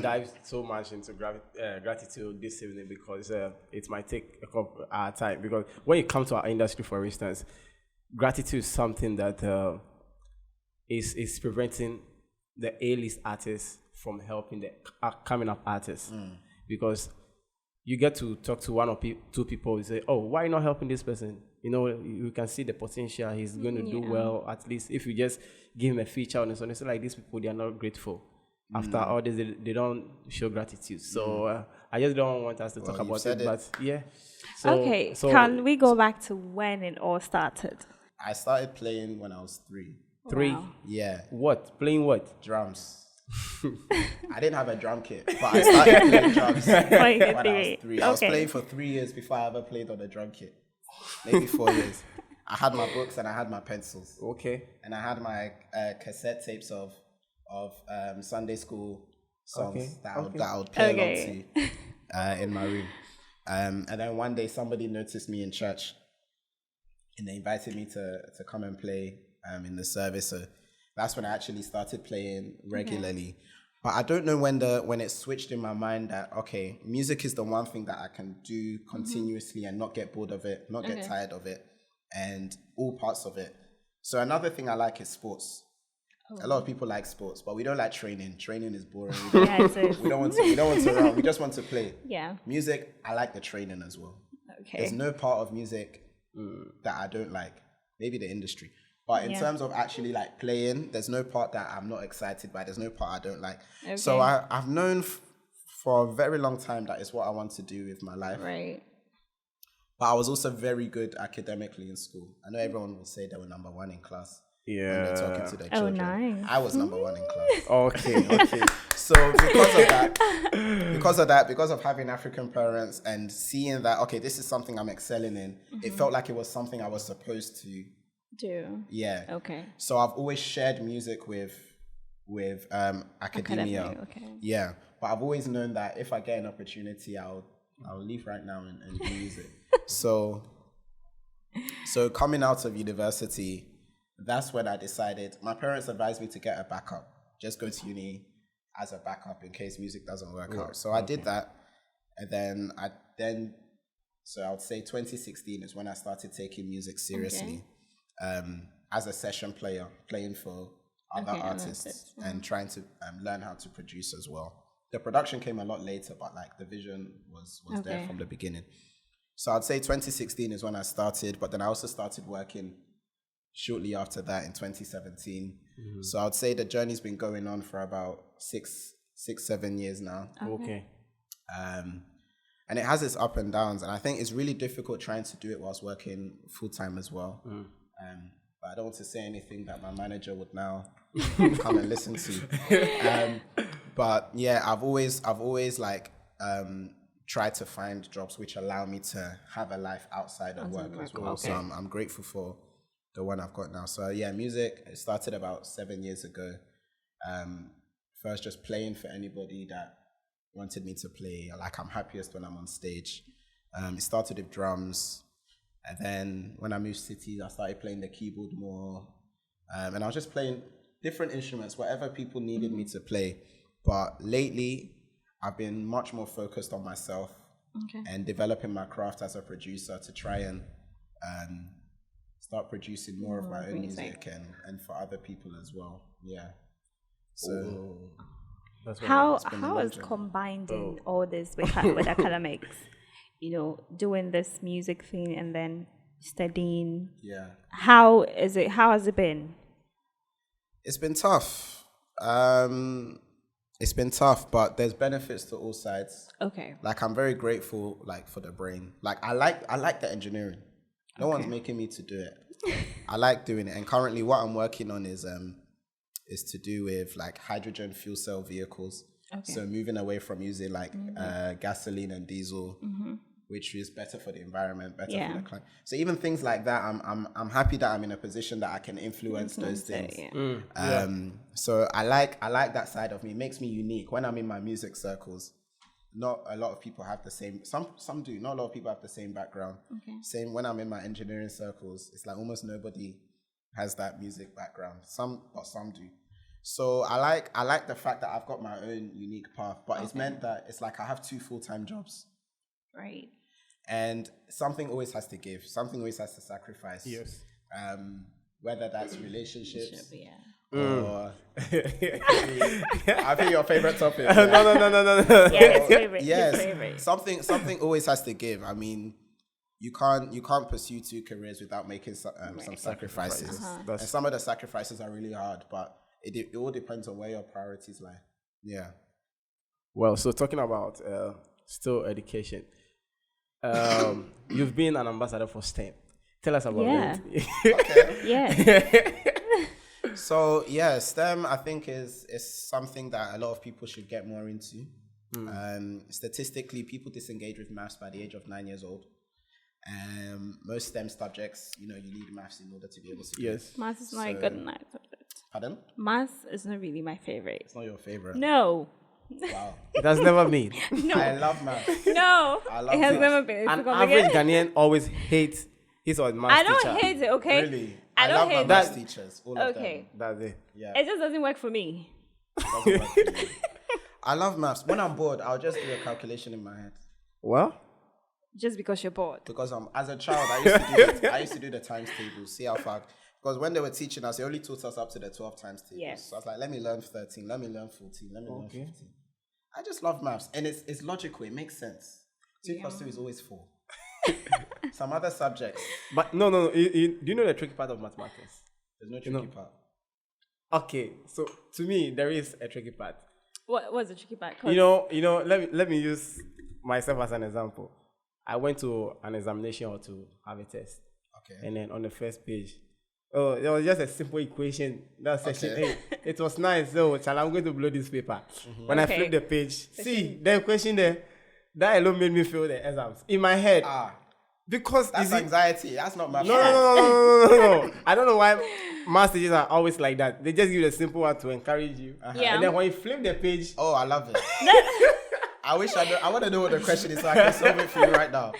Speaker 1: dive so much into gratitude this evening, because it might take a couple our time. Because when you come to our industry, for instance, gratitude is something that is preventing the A-list artists from helping the coming up artists, because you get to talk to one or two people and say, oh, why not helping this person? You know, you can see the potential. He's going to do well. At least if you just give him a feature on this one, it's like these people, they are not grateful. After all this, they don't show gratitude. So I just don't want us to talk about it. But yeah.
Speaker 2: So can we go back to when it all started?
Speaker 3: I started playing when I was 3.
Speaker 1: 3?
Speaker 2: Wow.
Speaker 3: Yeah.
Speaker 1: What? Playing what?
Speaker 3: Drums. I didn't have a drum kit, but I started playing drums when I was 3. I was playing for 3 years before I ever played on a drum kit. Maybe 4 years. I had my books and I had my pencils.
Speaker 1: Okay.
Speaker 3: And I had my cassette tapes of Sunday school songs that I would play along to in my room. And then one day somebody noticed me in church, and they invited me to come and play in the service. So that's when I actually started playing regularly. But I don't know when it switched in my mind that, okay, music is the one thing that I can do continuously and not get bored of it, not get tired of it, and all parts of it. So another thing I like is sports. A lot of people like sports, but we don't like training. Training is boring. We don't want to run. We just want to play. Yeah. Music, I like the training as well. Okay. There's no part of music that I don't like. Maybe the industry. But in terms of actually like playing, there's no part that I'm not excited by. There's no part I don't like. Okay. So I've known for a very long time that it's what I want to do with my life. Right. But I was also very good academically in school. I know everyone will say they were number 1 in class. Yeah. When they're talking to their children. Nice. I was number 1 in class. Okay. So because of having African parents and seeing that, okay, this is something I'm excelling in, it felt like it was something I was supposed to do. Yeah. Okay. So I've always shared music with academia. Okay. Yeah. But I've always known that if I get an opportunity, I'll leave right now and do music. So coming out of university, that's when I decided, my parents advised me to get a backup. Just go to uni as a backup in case music doesn't work out. So I did that. And then so I would say 2016 is when I started taking music seriously. As a session player, playing for other artists and trying to learn how to produce as well. The production came a lot later, but like the vision was there from the beginning. So I'd say 2016 is when I started, but then I also started working shortly after that in 2017. So I'd say the journey's been going on for about 7 years now. Okay. And it has its up and downs, and I think it's really difficult trying to do it whilst working full-time as well. But I don't want to say anything that my manager would now come and listen to. But yeah, I've always like tried to find jobs which allow me to have a life outside of work as well. Okay. So I'm grateful for the one I've got now. So yeah, music, it started about 7 years ago. First just playing for anybody that wanted me to play. Like, I'm happiest when I'm on stage. It started with drums. And then when I moved cities, I started playing the keyboard more. And I was just playing different instruments, whatever people needed me to play. But lately, I've been much more focused on myself and developing my craft as a producer to try and start producing more of my own music and for other people as well. Yeah. So
Speaker 2: how is combining all this with academics? You know, doing this music thing and then studying. Yeah. How has it been?
Speaker 3: It's been tough. It's been tough, but there's benefits to all sides. Okay. Like, I'm very grateful, like, for the brain. Like, I like the engineering. No one's making me to do it. I like doing it. And currently what I'm working on is to do with like hydrogen fuel cell vehicles. Okay. So moving away from using like gasoline and diesel, which is better for the environment, better
Speaker 2: Yeah.
Speaker 3: for the client. So even things like that, I'm happy that I'm in a position that I can influence those things. So I like that side of me. It makes me unique when I'm in my music circles. Not a lot of people have the same. Some do. Not a lot of people have the same background.
Speaker 2: Okay.
Speaker 3: Same when I'm in my engineering circles. It's like almost nobody has that music background. Some do. So I like the fact that I've got my own unique path, but it's meant that it's like I have 2 full-time jobs.
Speaker 2: Right.
Speaker 3: And something always has to give. Something always has to sacrifice.
Speaker 1: Yes.
Speaker 3: Whether that's relationships
Speaker 2: Yeah.
Speaker 3: or I think your favorite topic.
Speaker 1: No.
Speaker 2: Yeah, his favorite.
Speaker 3: Yes.
Speaker 2: His favorite.
Speaker 3: Something always has to give. I mean, you can't pursue 2 careers without making some sacrifices. And some of the sacrifices are really hard, but it all depends on where your priorities lie. Yeah.
Speaker 1: Well, so talking about still education, you've been an ambassador for STEM. Tell us about it.
Speaker 3: Okay.
Speaker 2: Yeah.
Speaker 3: So yeah, STEM I think is something that a lot of people should get more into. Statistically, people disengage with maths by the age of 9 years old. Most STEM subjects, you need maths in order to be able to.
Speaker 1: Yes.
Speaker 2: Maths is not a good night subject.
Speaker 3: Pardon?
Speaker 2: Maths is not really my favorite.
Speaker 3: It's not your favorite.
Speaker 2: No.
Speaker 3: Wow.
Speaker 1: That's never been.
Speaker 2: No.
Speaker 3: I love maths.
Speaker 2: No.
Speaker 3: I love
Speaker 2: It has
Speaker 3: maths.
Speaker 2: never been. It's
Speaker 1: An
Speaker 2: too
Speaker 1: average
Speaker 2: complicated.
Speaker 1: Ghanaian always hates his or his math
Speaker 2: I
Speaker 1: teacher.
Speaker 2: don't hate it, okay?
Speaker 3: Really?
Speaker 2: I don't
Speaker 3: love
Speaker 2: hate
Speaker 3: my
Speaker 2: it.
Speaker 3: maths teachers. All of
Speaker 2: Okay.
Speaker 1: That's it.
Speaker 3: Yeah.
Speaker 2: It just doesn't work for me.
Speaker 3: Doesn't work for me. I love maths. When I'm bored, I'll just do a calculation in my head.
Speaker 1: Well,
Speaker 2: Just because you're bored.
Speaker 3: Because as a child, I used to do the times tables, see how far. Because when they were teaching us, they only taught us up to the 12 times tables.
Speaker 2: Yes.
Speaker 3: So I was like, let me learn 13, let me learn 14, let me learn 15. I just love maths. And it's logical, it makes sense. 2 plus 2 is always 4. Some other subjects,
Speaker 1: but no. Do you know the tricky part of mathematics?
Speaker 3: there's no tricky part.
Speaker 1: Okay, so to me there is a tricky part.
Speaker 2: What's the tricky part? 'Cause
Speaker 1: Let me use myself as an example. I went to an examination or to have a test.
Speaker 3: Okay.
Speaker 1: And then on the first page, there was just a simple equation. That section
Speaker 3: Okay.
Speaker 1: 8. It was nice. So, I'm going to blow this paper. When I
Speaker 2: Okay.
Speaker 1: flipped the page, see, the question there, that alone made me fail the exams. In my head. Because
Speaker 3: That's anxiety. That's not maths.
Speaker 1: No. I don't know why math teachers are always like that. They just give you a simple one to encourage you.
Speaker 2: Yeah.
Speaker 1: And then when you flip the page,
Speaker 3: Oh, I love it. I wish I want to know what the question is so I can solve it for you right now.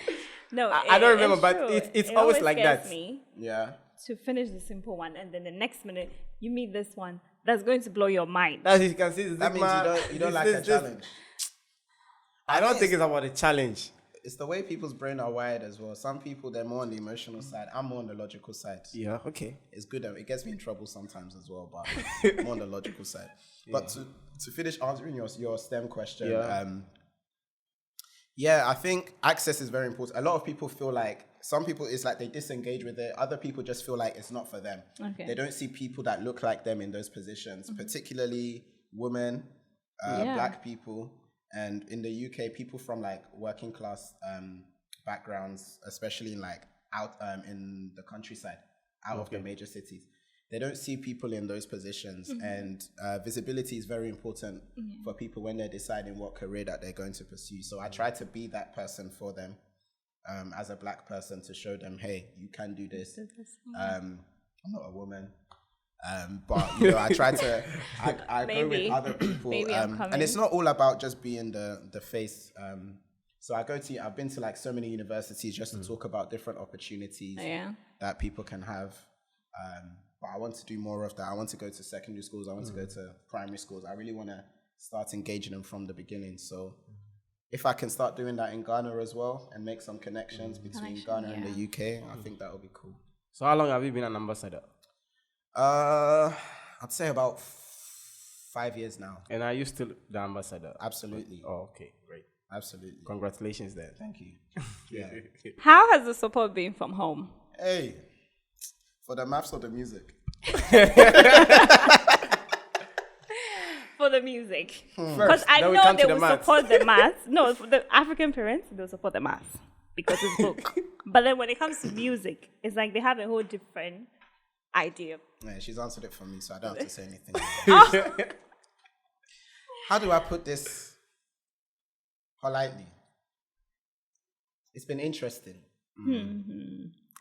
Speaker 2: No,
Speaker 1: I don't remember,
Speaker 2: it's
Speaker 1: but
Speaker 2: true.
Speaker 1: it's
Speaker 2: It
Speaker 1: always like
Speaker 2: scares
Speaker 1: that.
Speaker 2: Me
Speaker 3: Yeah.
Speaker 2: to finish the simple one, and then the next minute you meet this one that's going to blow your mind.
Speaker 1: as you can see, it's
Speaker 3: That means you don't like a challenge.
Speaker 1: I don't think it's about a challenge.
Speaker 3: It's the way people's brain are wired as well. Some people, they're more on the emotional side. I'm more on the logical side.
Speaker 1: Yeah, okay.
Speaker 3: It's good. It gets me in trouble sometimes as well, but more on the logical side. But to finish answering your STEM question, I think access is very important. A lot of people feel like, some people, it's like they disengage with it. Other people just feel like it's not for them.
Speaker 2: Okay.
Speaker 3: They don't see people that look like them in those positions, particularly women, black people. And in the UK, people from like working class backgrounds, especially in like out in the countryside, out of the major cities, they don't see people in those positions. And visibility is very important for people when they're deciding what career that they're going to pursue. So I try to be that person for them as a black person, to show them, hey, you can do this. I'm not a woman. But I try to I go with other people, and it's not all about just being the face. So I've been to like so many universities just to talk about different opportunities that people can have. But I want to do more of that. I want to go to secondary schools. I want to go to primary schools. I really want to start engaging them from the beginning. So if I can start doing that in Ghana as well and make some connections between Ghana and the UK, I think that would be cool.
Speaker 1: So how long have you been an ambassador?
Speaker 3: I'd say about 5 years now.
Speaker 1: And are you still the ambassador?
Speaker 3: Absolutely.
Speaker 1: Oh, okay, great.
Speaker 3: Absolutely.
Speaker 1: Congratulations then.
Speaker 3: Thank you. Yeah.
Speaker 2: How has the support been from home?
Speaker 3: Hey, for the maths or the music?
Speaker 2: For the music.
Speaker 1: First,
Speaker 2: Because I
Speaker 1: then we
Speaker 2: know
Speaker 1: come
Speaker 2: they
Speaker 1: to the
Speaker 2: will
Speaker 1: maths.
Speaker 2: support the maths. No, for the African parents, they'll support the maths because it's book. But then when it comes to music, it's like they have a whole different idea.
Speaker 3: Yeah, she's answered it for me, so I don't have to say anything. How do I put this politely? It's been interesting.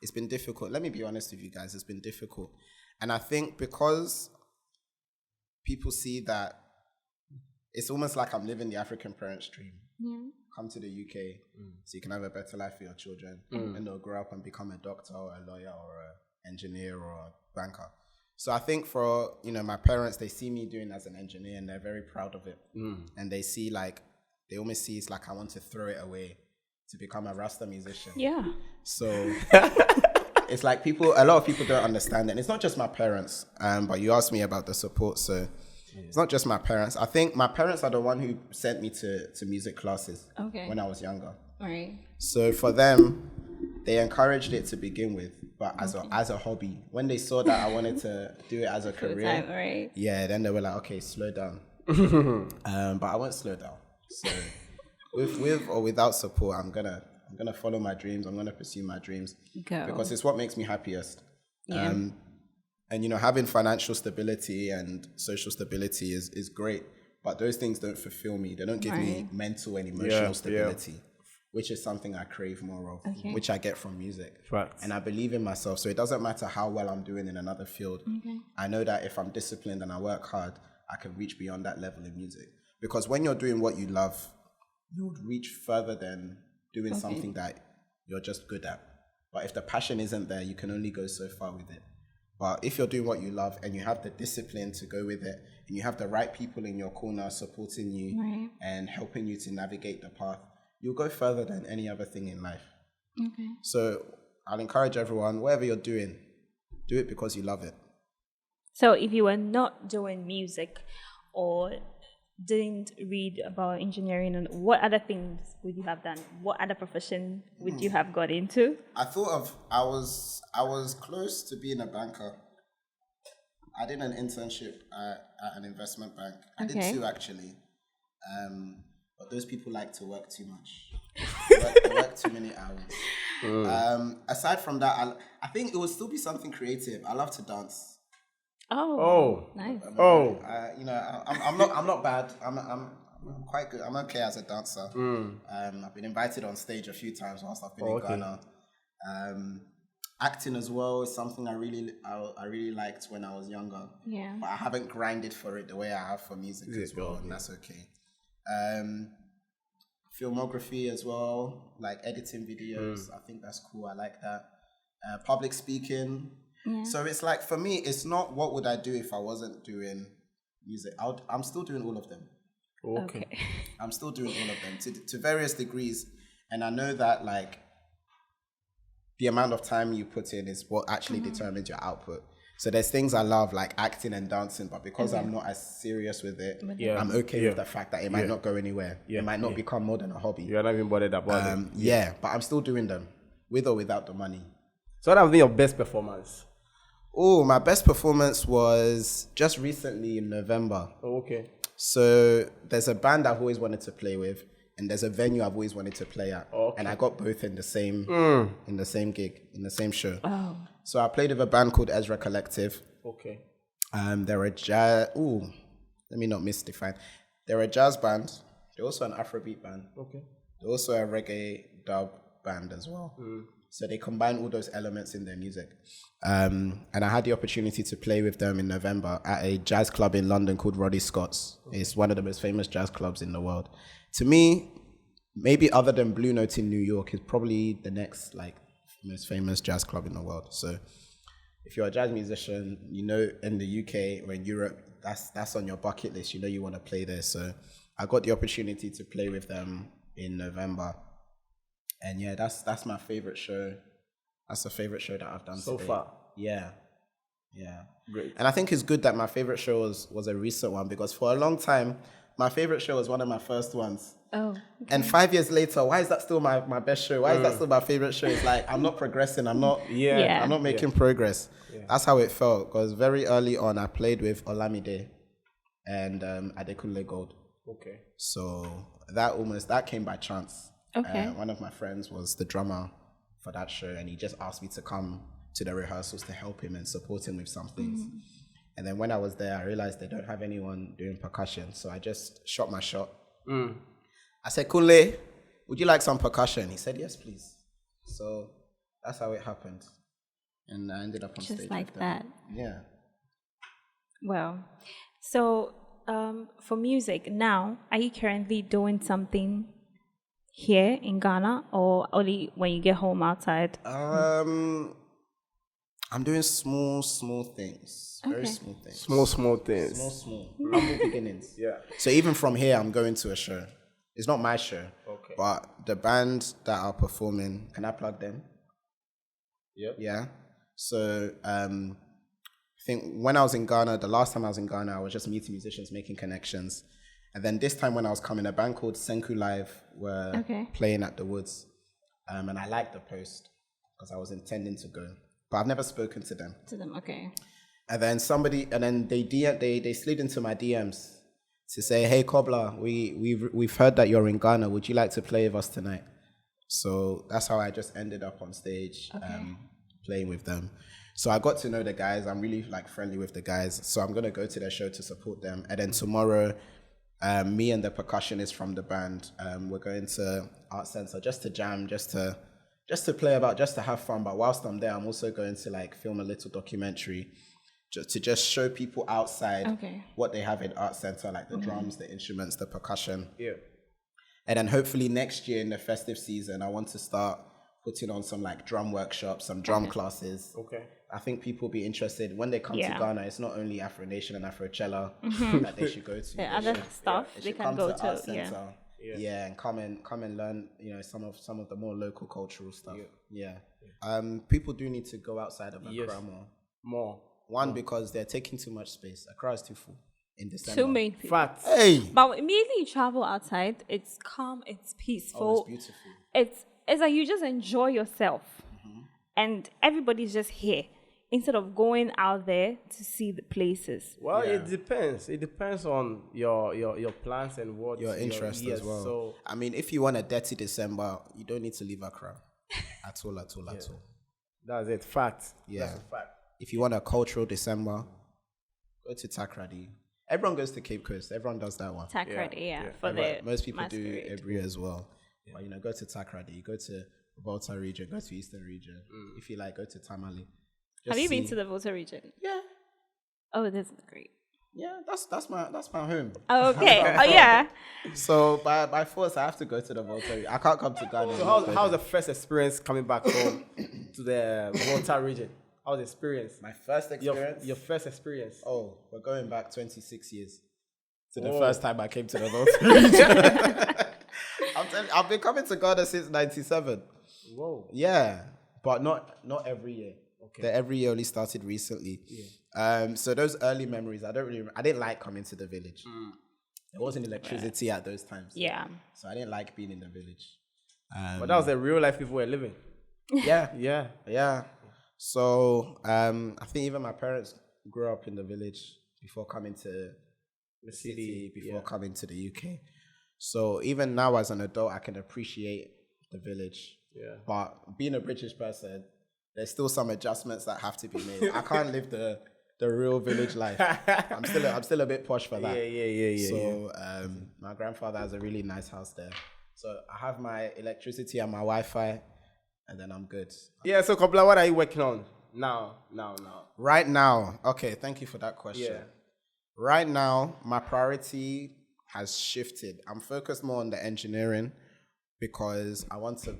Speaker 3: It's been difficult. Let me be honest with you guys. It's been difficult. And I think because people see that it's almost like I'm living the African parent's dream.
Speaker 2: Yeah.
Speaker 3: Come to the UK so you can have a better life for your children and they'll grow up and become a doctor or a lawyer or an engineer or a banker. So I think for, my parents, they see me doing as an engineer and they're very proud of it. And they see they almost see it's like I want to throw it away to become a Rasta musician.
Speaker 2: Yeah.
Speaker 3: So it's like a lot of people don't understand it. And it's not just my parents, but you asked me about the support. So it's not just my parents. I think my parents are the one who sent me to music classes when I was younger.
Speaker 2: All right.
Speaker 3: So for them, they encouraged it to begin with, but as a hobby. When they saw that I wanted to do it as a career,
Speaker 2: Right.
Speaker 3: yeah, then they were like, okay, slow down. But I won't slow down. So with or without support, I'm gonna follow my dreams. I'm gonna pursue my dreams because it's what makes me happiest.
Speaker 2: Yeah.
Speaker 3: And having financial stability and social stability is great, but those things don't fulfill me. They don't give me mental and emotional stability, which is something I crave more of, which I get from music.
Speaker 1: Right.
Speaker 3: And I believe in myself, so it doesn't matter how well I'm doing in another field. I know that if I'm disciplined and I work hard, I can reach beyond that level in music. Because when you're doing what you love, you would reach further than doing something that you're just good at. But if the passion isn't there, you can only go so far with it. But if you're doing what you love and you have the discipline to go with it, and you have the right people in your corner supporting you and helping you to navigate the path, you'll go further than any other thing in life.
Speaker 2: Okay.
Speaker 3: So I'll encourage everyone, whatever you're doing, do it because you love it.
Speaker 2: So if you were not doing music or didn't read about engineering, and what other things would you have done? What other profession would you have got into?
Speaker 3: I was close to being a banker. I did an internship at an investment bank. I did two actually. But those people like to work too much. They work too many hours. Aside from that, I think it would still be something creative. I love to dance.
Speaker 2: Oh, nice.
Speaker 3: I'm not bad. I'm quite good. I'm okay as a dancer. I've been invited on stage a few times whilst I've been in Ghana. Acting as well is something I really liked when I was younger.
Speaker 2: Yeah.
Speaker 3: But I haven't grinded for it the way I have for music as well, and that's okay. Filmography as well, like editing videos. I think that's cool. I like that. Public speaking. Yeah. So it's like, for me, it's not what would I do if I wasn't doing music. I'm still doing all of them.
Speaker 1: Okay.
Speaker 3: I'm still doing all of them to various degrees. And I know that the amount of time you put in is what actually determines your output. So there's things I love, like acting and dancing, but because I'm not as serious with it, I'm okay with the fact that it might not go anywhere. It might not become more than a hobby.
Speaker 1: You're not even bothered about it.
Speaker 3: But I'm still doing them, with or without the money.
Speaker 1: So what has been your best performance?
Speaker 3: Oh, my best performance was just recently in November.
Speaker 1: Oh, okay.
Speaker 3: So there's a band I've always wanted to play with, and there's a venue I've always wanted to play at. Okay. And I got both in the same gig, in the same show. Oh. So I played with a band called Ezra Collective.
Speaker 1: Okay.
Speaker 3: They're a jazz. Ooh, let me not misdefine. They're a jazz band. They're also an Afrobeat band. Okay. They're also a reggae dub band as well. So they combine all those elements in their music. And I had the opportunity to play with them in November at a jazz club in London called Roddy Scott's. It's one of the most famous jazz clubs in the world. To me, maybe other than Blue Note in New York, is probably the next most famous jazz club in the world. So if you're a jazz musician, in the UK or in Europe, that's on your bucket list. You want to play there. So I got the opportunity to play with them in November. And yeah, that's my favorite show. That's the favorite show that I've done
Speaker 1: so
Speaker 3: today.
Speaker 1: far.
Speaker 3: Yeah. Great. And I think it's good that my favorite show was a recent one, because for a long time, my favorite show was one of my first ones.
Speaker 2: Oh. Okay.
Speaker 3: And 5 years later, why is that still my best show? Why is that still my favorite show? It's like I'm not progressing. I'm not making progress. Yeah. That's how it felt. Because very early on, I played with Olamide and Adekunle Gold.
Speaker 1: Okay.
Speaker 3: So that came by chance.
Speaker 2: Okay.
Speaker 3: One of my friends was the drummer for that show, and he just asked me to come to the rehearsals to help him and support him with some things. And then when I was there, I realized they don't have anyone doing percussion, so I just shot my shot. I said, Kunle, would you like some percussion? He said, yes, please. So that's how it happened. And I ended up on stage.
Speaker 2: Just like
Speaker 3: with them.
Speaker 2: that.
Speaker 3: Yeah.
Speaker 2: Well, so for music now, are you currently doing something here in Ghana or only when you get home outside?
Speaker 3: I'm doing small things. Very
Speaker 2: Okay.
Speaker 3: small things.
Speaker 1: Small things.
Speaker 3: Small. Humble beginnings.
Speaker 1: Yeah.
Speaker 3: So even from here, I'm going to a show. It's not my show.
Speaker 1: Okay.
Speaker 3: But the band that are performing, can I plug them?
Speaker 1: Yep.
Speaker 3: Yeah. So I think when I was in Ghana, the last time I was in Ghana, I was just meeting musicians, making connections. And then this time when I was coming, a band called Senku Live were playing at the Woods. And I liked the post because I was intending to go. But I've never spoken to them.
Speaker 2: Okay.
Speaker 3: And then they slid into my DMs to say, hey, Kobla, we've heard that you're in Ghana. Would you like to play with us tonight? So that's how I just ended up on stage playing with them. So I got to know the guys. I'm really friendly with the guys. So I'm going to go to their show to support them. And then tomorrow, me and the percussionist from the band, we're going to Art Center just to jam, just to play about, just to have fun. But whilst I'm there, I'm also going to film a little documentary to show people outside what they have in Art Center, like the drums, the instruments, the percussion.
Speaker 1: Yeah.
Speaker 3: And then hopefully next year in the festive season, I want to start putting on some drum workshops, some drum classes. Okay. I think people will be interested when they come to Ghana. It's not only Afro Nation and Afrochella that they should go to.
Speaker 2: The other stuff they can go to.
Speaker 3: Art Center. Yeah, and come and learn, some of the more local cultural stuff. Yeah. People do need to go outside of Accra more. One, because they're taking too much space. Accra is too full in December.
Speaker 2: Too many people.
Speaker 1: Facts.
Speaker 3: Hey!
Speaker 2: But immediately you travel outside, it's calm, it's peaceful.
Speaker 3: Oh, it's beautiful.
Speaker 2: It's like you just enjoy yourself. And everybody's just here instead of going out there to see the places.
Speaker 1: Well, it depends. It depends on your plans and what
Speaker 3: your interest as well. So, I mean, if you want a dirty December, you don't need to leave Accra at all.
Speaker 1: That's it. Fact.
Speaker 3: Yeah.
Speaker 1: That's a fact.
Speaker 3: If you want a cultural December, go to Takrady. Everyone goes to Cape Coast. Everyone does that one.
Speaker 2: Takrady,
Speaker 3: most people do Ebri as well. Yeah. But go to Takrady. You go to Volta region. Go to Eastern region. If you go to Tamale.
Speaker 2: Have you been to the Volta region?
Speaker 3: Yeah.
Speaker 2: Oh, this is great.
Speaker 3: Yeah, that's my home.
Speaker 2: Oh, okay. Yeah.
Speaker 3: So by force, I have to go to the Volta. I can't come to Ghana.
Speaker 1: So how's the first experience coming back home to the Volta region? How's the experience?
Speaker 3: My first experience?
Speaker 1: Your first experience.
Speaker 3: Oh, we're going back 26 years to the first time I came to the Volta region. I've been coming to Ghana since 97.
Speaker 1: Whoa.
Speaker 3: Yeah, but not every year. Okay. The every year only started recently. Yeah. So those early memories, I didn't like coming to the village. There wasn't electricity at those times.
Speaker 2: Yeah.
Speaker 3: So I didn't like being in the village.
Speaker 1: But that was the real life people were living.
Speaker 3: Yeah. So I think even my parents grew up in the village before coming to the city, before coming to the UK. So even now as an adult, I can appreciate the village. Yeah. But being a British person, there's still some adjustments that have to be made. I can't live the real village life. I'm still a bit posh for that.
Speaker 1: Yeah.
Speaker 3: So my grandfather has a really nice house there. So I have my electricity and my Wi-Fi, and then I'm good.
Speaker 1: Yeah. So Kobla, what are you working on now?
Speaker 3: Right now, okay. Thank you for that question.
Speaker 1: Yeah.
Speaker 3: Right now, my priority has shifted. I'm focused more on the engineering because I want to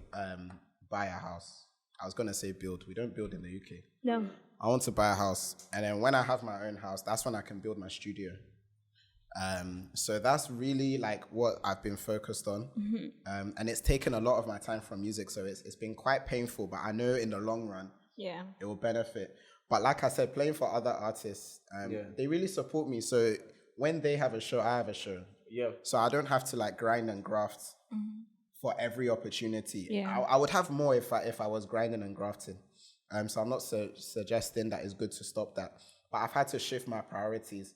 Speaker 3: buy a house. I was going to say build. We don't build in the UK.
Speaker 2: No.
Speaker 3: I want to buy a house. And then when I have my own house, that's when I can build my studio. So that's really what I've been focused on. And it's taken a lot of my time from music. So it's been quite painful, but I know in the long run, it will benefit. But like I said, playing for other artists, they really support me. So when they have a show, I have a show. Yeah. So I don't have to grind and graft for every opportunity. Yeah. I would have more if I was grinding and grafting. So I'm not suggesting that it's good to stop that. But I've had to shift my priorities.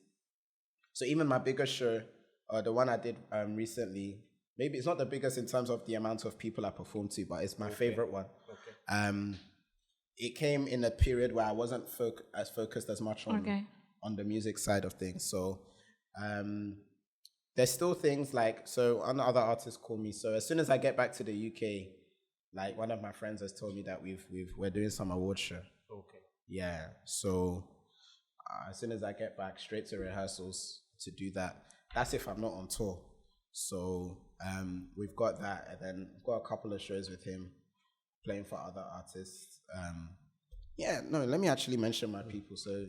Speaker 3: So even my biggest show, the one I did recently, maybe it's not the biggest in terms of the amount of people I performed to, but it's my favorite one. Okay. It came in a period where I wasn't focused as much on the music side of things. So there's still things like, so other artists call me. So as soon as I get back to the UK, like one of my friends has told me that we're doing some award show.
Speaker 1: Okay.
Speaker 3: Yeah. So as soon as I get back, straight to rehearsals to do that. That's if I'm not on tour. So we've got that, and then we've got a couple of shows with him playing for other artists. Let me actually mention my people. So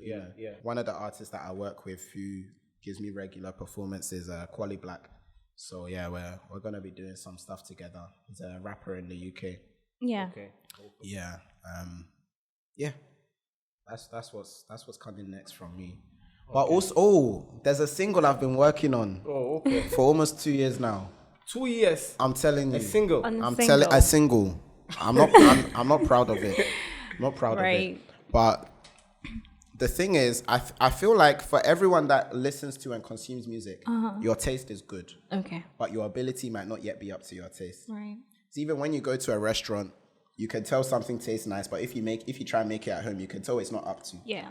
Speaker 3: one of the artists that I work with who gives me regular performances, Quali Black. So yeah, we're gonna be doing some stuff together. He's a rapper in the UK.
Speaker 2: Yeah.
Speaker 1: Okay.
Speaker 3: Yeah. That's what's coming next from me. Okay. But also, there's a single I've been working on.
Speaker 1: Oh, okay.
Speaker 3: For almost 2 years now.
Speaker 1: 2 years.
Speaker 3: I'm telling you.
Speaker 1: A single.
Speaker 3: A single. I'm not proud of it. Not proud of it. But the thing is, I feel like for everyone that listens to and consumes music, your taste is good.
Speaker 2: Okay.
Speaker 3: But your ability might not yet be up to your taste.
Speaker 2: Right.
Speaker 3: So even when you go to a restaurant, you can tell something tastes nice, but if you try and make it at home, you can tell it's not up to.
Speaker 2: Yeah.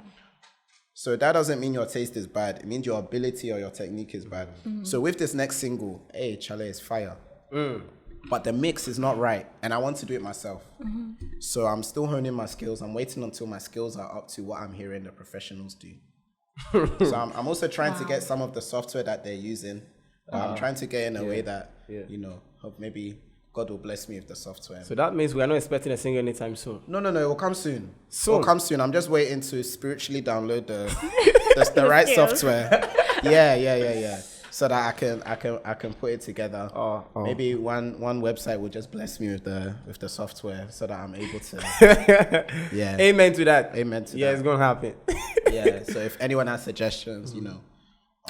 Speaker 3: So that doesn't mean your taste is bad. It means your ability or your technique is bad. Mm-hmm. So with this next single, hey, Chale is fire. But the mix is not right, and I want to do it myself. Mm-hmm. So I'm still honing my skills. I'm waiting until my skills are up to what I'm hearing the professionals do. So I'm also trying to get some of the software that they're using. I'm trying to get in a way that, hope maybe God will bless me with the software.
Speaker 1: So that means we are not expecting a single anytime soon.
Speaker 3: No, it will come soon. It will come soon. I'm just waiting to spiritually download the right software. Yeah. So that I can put it together. Maybe one website will just bless me with the software so that I'm able to. Yeah.
Speaker 1: Amen to that.
Speaker 3: Yeah,
Speaker 1: it's gonna happen.
Speaker 3: Yeah. So if anyone has suggestions,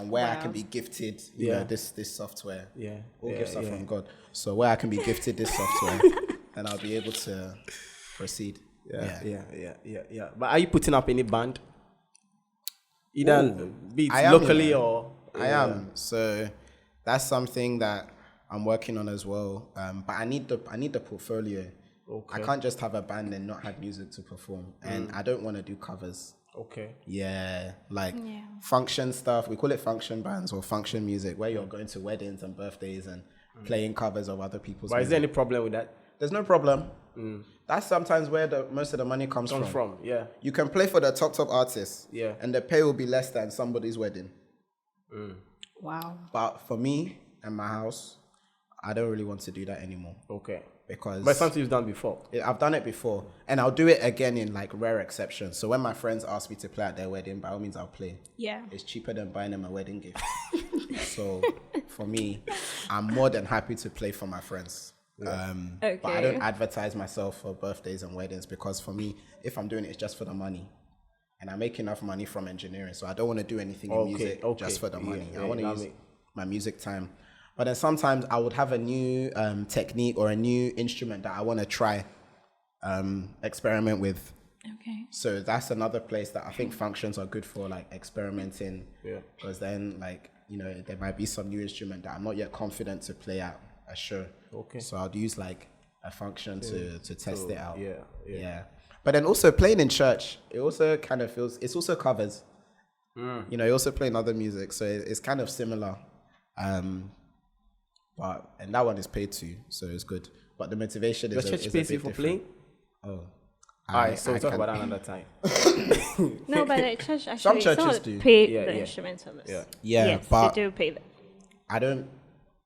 Speaker 3: on where I can be gifted, this software.
Speaker 1: Yeah.
Speaker 3: All gifts are from God. So where I can be gifted this software, then I'll be able to proceed.
Speaker 1: Yeah. But are you putting up any band? Either beats locally or...
Speaker 3: I am. So that's something that I'm working on as well. But I need the portfolio. Okay. I can't just have a band and not have music to perform. And I don't want to do covers.
Speaker 1: Okay.
Speaker 3: Yeah, function stuff. We call it function bands or function music, where you're going to weddings and birthdays and playing covers of other people's music.
Speaker 1: Is there any problem with that?
Speaker 3: There's no problem. That's sometimes where most of the money comes from.
Speaker 1: Yeah.
Speaker 3: You can play for the top artists.
Speaker 1: Yeah.
Speaker 3: And the pay will be less than somebody's wedding.
Speaker 2: Wow.
Speaker 3: But for me and my house, I don't really want to do that anymore.
Speaker 1: Okay.
Speaker 3: But
Speaker 1: something you've done before.
Speaker 3: I've done it before, and I'll do it again in rare exceptions. So when my friends ask me to play at their wedding, by all means I'll play.
Speaker 2: Yeah.
Speaker 3: It's cheaper than buying them a wedding gift. So for me, I'm more than happy to play for my friends.
Speaker 1: Yeah.
Speaker 3: But I don't advertise myself for birthdays and weddings, because for me, if I'm doing it, it's just for the money. And I make enough money from engineering, so I don't want to do anything in music just for the money. I want to use my music time. But then sometimes I would have a new technique or a new instrument that I want to try, experiment with.
Speaker 2: Okay.
Speaker 3: So that's another place that I think functions are good for, experimenting. Yeah. Because then, there might be some new instrument that I'm not yet confident to play at a show. Okay. So I'd use a function to test it out. Yeah. But then also playing in church, it also kind of feels, it's also covers. You're also playing other music, so it's kind of similar. And that one is paid to, so it's good. But the motivation is a bit different. For playing?
Speaker 1: Oh. Alright, so we'll talk about that another time.
Speaker 2: No, but the church actually,
Speaker 3: some churches do
Speaker 2: pay the instrumentalists.
Speaker 3: Yeah,
Speaker 2: yes,
Speaker 3: but
Speaker 2: they do pay them.
Speaker 3: I don't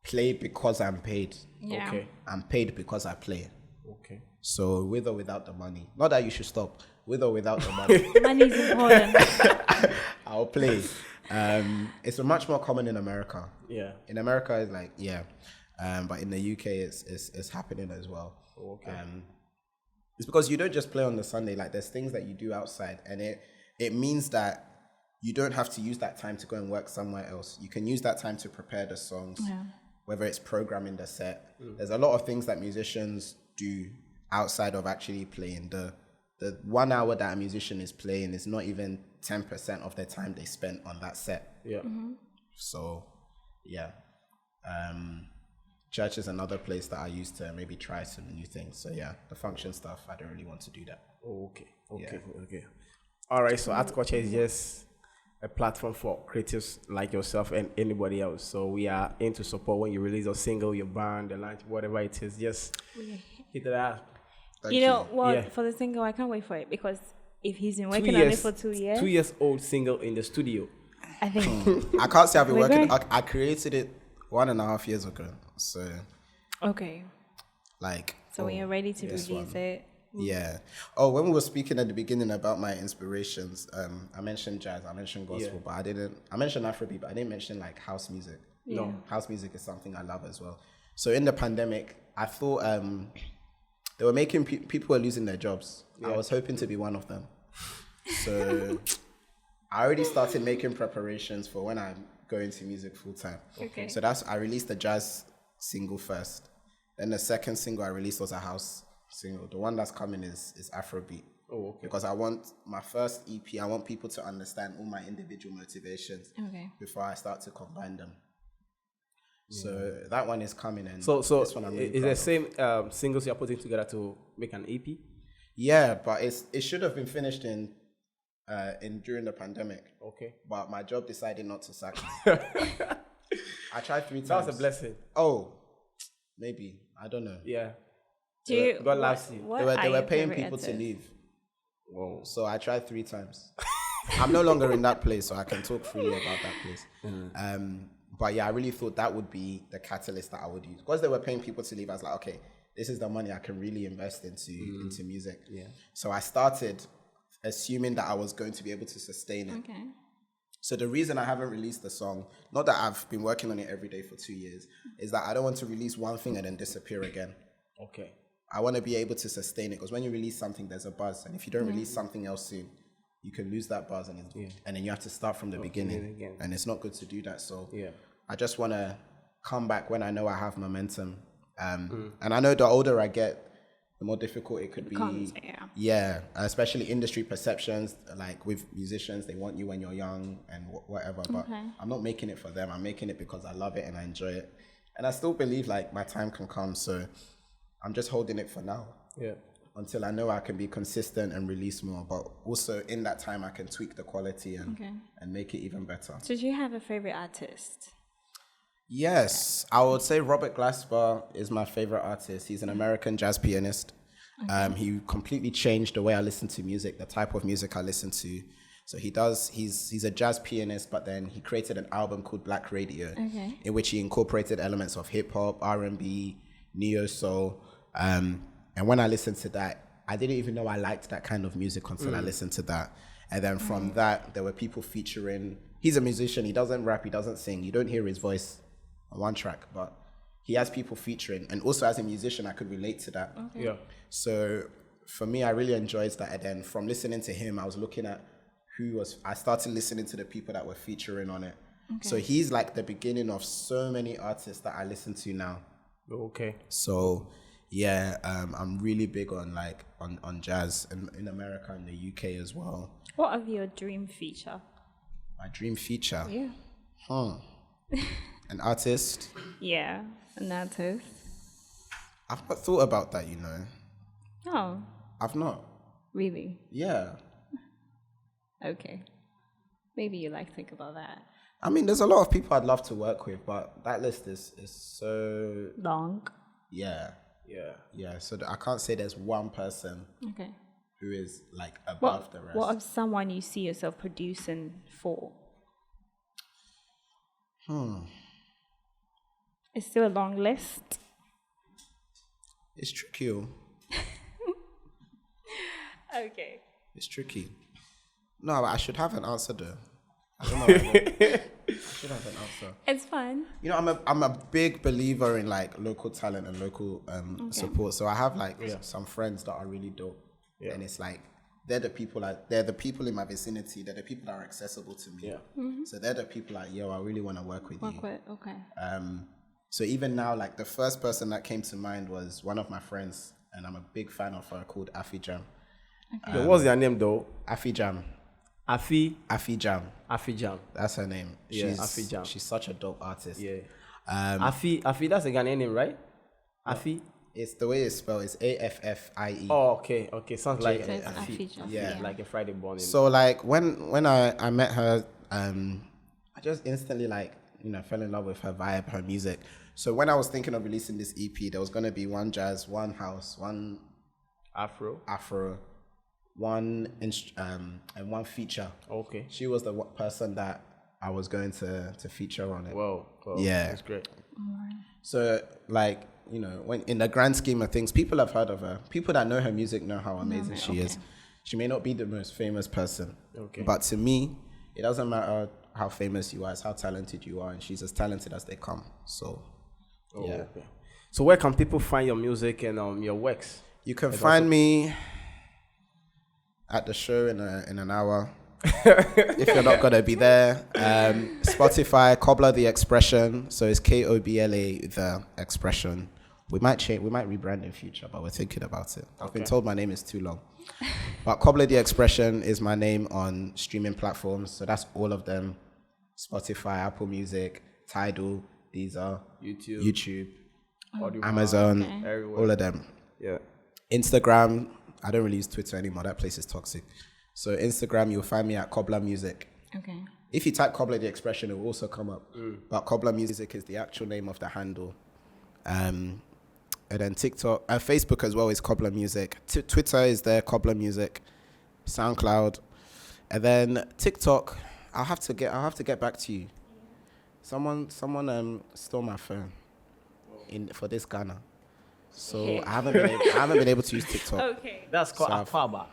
Speaker 3: play because I'm paid.
Speaker 2: Yeah.
Speaker 1: Okay.
Speaker 3: I'm paid because I play.
Speaker 1: Okay.
Speaker 3: So with or without the money. Not that you should stop. With or without the money.
Speaker 2: Money is important.
Speaker 3: I'll play. It's much more common in America.
Speaker 1: Yeah.
Speaker 3: In America, it's but in the UK, it's happening as well.
Speaker 1: Okay.
Speaker 3: It's because you don't just play on the Sunday. There's things that you do outside, and it means that you don't have to use that time to go and work somewhere else. You can use that time to prepare the songs, whether it's programming the set. There's a lot of things that musicians do outside of actually playing. The 1 hour that a musician is playing is not even 10% of their time they spent on that set.
Speaker 1: Yeah.
Speaker 2: Mm-hmm.
Speaker 3: So, yeah. Church is another place that I used to maybe try some new things. So, yeah, the function stuff, I don't really want to do that.
Speaker 1: Okay. All right, so Artculture is just a platform for creatives like yourself and anybody else. So we are in to support when you release a single, your band, the launch, whatever it is. Just hit it out.
Speaker 3: Thank
Speaker 2: You know what?
Speaker 1: Yeah.
Speaker 2: For the single, I can't wait for it because if he's been working on it for 2 years,
Speaker 1: 2 years old single in the studio.
Speaker 2: I think.
Speaker 3: I can't say I've been
Speaker 2: We're
Speaker 3: working.
Speaker 2: going-
Speaker 3: I created it 1.5 years ago. So,
Speaker 2: Okay.
Speaker 3: like,
Speaker 2: So when you're ready to
Speaker 3: this
Speaker 2: release
Speaker 3: one.
Speaker 2: it,
Speaker 3: yeah. Oh, when we were speaking at the beginning about my inspirations, I mentioned jazz, I mentioned gospel, but I mentioned Afrobeat, but I didn't mention like house music.
Speaker 1: No.
Speaker 3: House music is something I love as well. So in the pandemic, I thought they were making people were losing their jobs. I was hoping to be one of them. So I already started making preparations for when I'm going to music full time.
Speaker 2: Okay.
Speaker 3: So I released the jazz single first. Then the second single I released was a house single. The one that's coming is Afrobeat.
Speaker 1: Oh, okay.
Speaker 3: Because I want my first EP, I want people to understand all my individual motivations before I start to combine them. So that one is coming in.
Speaker 1: So
Speaker 3: this one I'm really
Speaker 1: is
Speaker 3: proud
Speaker 1: the
Speaker 3: of.
Speaker 1: same singles you're putting together to make an EP?
Speaker 3: Yeah, but it should have been finished in during the pandemic.
Speaker 1: Okay.
Speaker 3: But my job decided not to sack me. I tried 3 times.
Speaker 1: That was a blessing.
Speaker 3: Oh, maybe. I don't know.
Speaker 1: Yeah.
Speaker 2: do you,
Speaker 1: God loves you.
Speaker 2: what
Speaker 3: They
Speaker 2: are
Speaker 3: were
Speaker 2: your
Speaker 3: paying
Speaker 2: favorite
Speaker 3: people to
Speaker 2: artists?
Speaker 3: leave.
Speaker 1: Whoa.
Speaker 3: So I tried 3 times. I'm no longer in that place, so I can talk freely about that place. But yeah, I really thought that would be the catalyst that I would use. Because they were paying people to leave, I was like, okay, this is the money I can really invest into music.
Speaker 1: Yeah.
Speaker 3: So I started assuming that I was going to be able to sustain it.
Speaker 2: Okay.
Speaker 3: So the reason I haven't released the song, not that I've been working on it every day for 2 years, is that I don't want to release one thing and then disappear again.
Speaker 1: Okay.
Speaker 3: I want to be able to sustain it because when you release something, there's a buzz. And if you don't release something else soon, you can lose that buzz and then you have to start from the beginning.
Speaker 1: again.
Speaker 3: And it's not good to do that. So
Speaker 1: Yeah.
Speaker 3: I just want to come back when I know I have momentum. And I know the older I get, the more difficult it could be.
Speaker 2: Becomes,
Speaker 3: Especially industry perceptions. Like with musicians, they want you when you're young and whatever. But I'm not making it for them. I'm making it because I love it and I enjoy it. And I still believe like my time can come. So I'm just holding it for now.
Speaker 1: Yeah.
Speaker 3: Until I know I can be consistent and release more. But also in that time, I can tweak the quality and make it even better.
Speaker 2: So do you have a favorite artist?
Speaker 3: Yes, I would say Robert Glasper is my favorite artist. He's an American jazz pianist. He completely changed the way I listen to music, the type of music I listen to. So he's a jazz pianist, but then he created an album called Black Radio, in which he incorporated elements of hip hop, R&B, neo soul. And when I listened to that, I didn't even know I liked that kind of music until I listened to that. And then from that, there were people featuring. He's a musician. He doesn't rap. He doesn't sing. You don't hear his voice on one track, but he has people featuring. And also as a musician, I could relate to that.
Speaker 1: Yeah.
Speaker 3: So for me, I really enjoyed that. And then from listening to him, I was looking at I started listening to the people that were featuring on it. So he's like the beginning of so many artists that I listen to now.
Speaker 1: Okay.
Speaker 3: So yeah, I'm really big on on jazz in America and the UK as well.
Speaker 2: What of your dream feature?
Speaker 3: My dream feature.
Speaker 2: Yeah.
Speaker 3: An artist.
Speaker 2: Yeah, an artist.
Speaker 3: I've not thought about that, you know.
Speaker 2: Oh,
Speaker 3: I've not.
Speaker 2: really?
Speaker 3: Yeah.
Speaker 2: Okay. Maybe you like think about that.
Speaker 3: I mean, there's a lot of people I'd love to work with, but that list is so
Speaker 2: Long.
Speaker 3: yeah.
Speaker 1: Yeah.
Speaker 3: So I can't say there's one person
Speaker 2: Okay.
Speaker 3: who is like above the rest.
Speaker 2: What of someone you see yourself producing for? It's still a long list.
Speaker 3: It's tricky. Oh.
Speaker 2: Okay.
Speaker 3: It's tricky. No, I should have an answer though. I don't know. I should have an answer.
Speaker 2: It's fun.
Speaker 3: You know, I'm a big believer in like local talent and local support. So I have like some friends that are really dope, and it's like they're the people in my vicinity. They're the people that are accessible to me.
Speaker 1: Yeah.
Speaker 3: So they're the people like, yo, I really want to work with you.
Speaker 2: Okay.
Speaker 3: So even now, like the first person that came to mind was one of my friends, and I'm a big fan of her, called Afi Jam.
Speaker 1: Yo, what's their name though?
Speaker 3: Afi Jam.
Speaker 1: Afi
Speaker 3: Jam.
Speaker 1: Jam.
Speaker 3: That's her name.
Speaker 1: Yeah, Afi Jam.
Speaker 3: She's such a dope artist.
Speaker 1: Yeah. Afi, that's a Ghanaian name, right? Afi.
Speaker 3: It's the way it's spelled. It's AFFIE.
Speaker 1: Oh, okay. Sounds like
Speaker 2: So it's
Speaker 1: Afi.
Speaker 2: Afi Jam.
Speaker 3: Yeah.
Speaker 1: Like a Friday morning.
Speaker 3: So like when I met her, I just instantly fell in love with her vibe, her music. So when I was thinking of releasing this EP, there was going to be one jazz, one house, one Afro, and one feature.
Speaker 1: Okay.
Speaker 3: She was the person that I was going to feature on it.
Speaker 1: Whoa.
Speaker 3: Yeah.
Speaker 1: That's great.
Speaker 3: So when in the grand scheme of things, people have heard of her. People that know her music know how amazing she is. She may not be the most famous person, but to me, it doesn't matter how famous you are, it's how talented you are, and she's as talented as they come. So, yeah.
Speaker 1: Okay. So where can people find your music and your works?
Speaker 3: You can find me at the show in an hour. If you're not gonna be there, Spotify, Kobla the Expression. So it's Kobla the Expression. We might rebrand in future, but we're thinking about it. I've been told my name is too long. But Kobla the Expression is my name on streaming platforms. So that's all of them: Spotify, Apple Music, Tidal, Deezer, YouTube, Amazon, all of them.
Speaker 1: Yeah.
Speaker 3: Instagram, I don't really use Twitter anymore. That place is toxic. So Instagram, you'll find me at Kobla Music.
Speaker 2: Okay.
Speaker 3: If you type Kobla the Expression, it will also come up. But Kobla Music is the actual name of the handle. And then TikTok, Facebook as well is Kobla Music. Twitter is there, Kobla Music. SoundCloud, and then TikTok. I'll have to get back to you. Someone stole my phone for this Ghana, so I haven't been able to use TikTok.
Speaker 2: Okay.
Speaker 1: That's called Aquaba.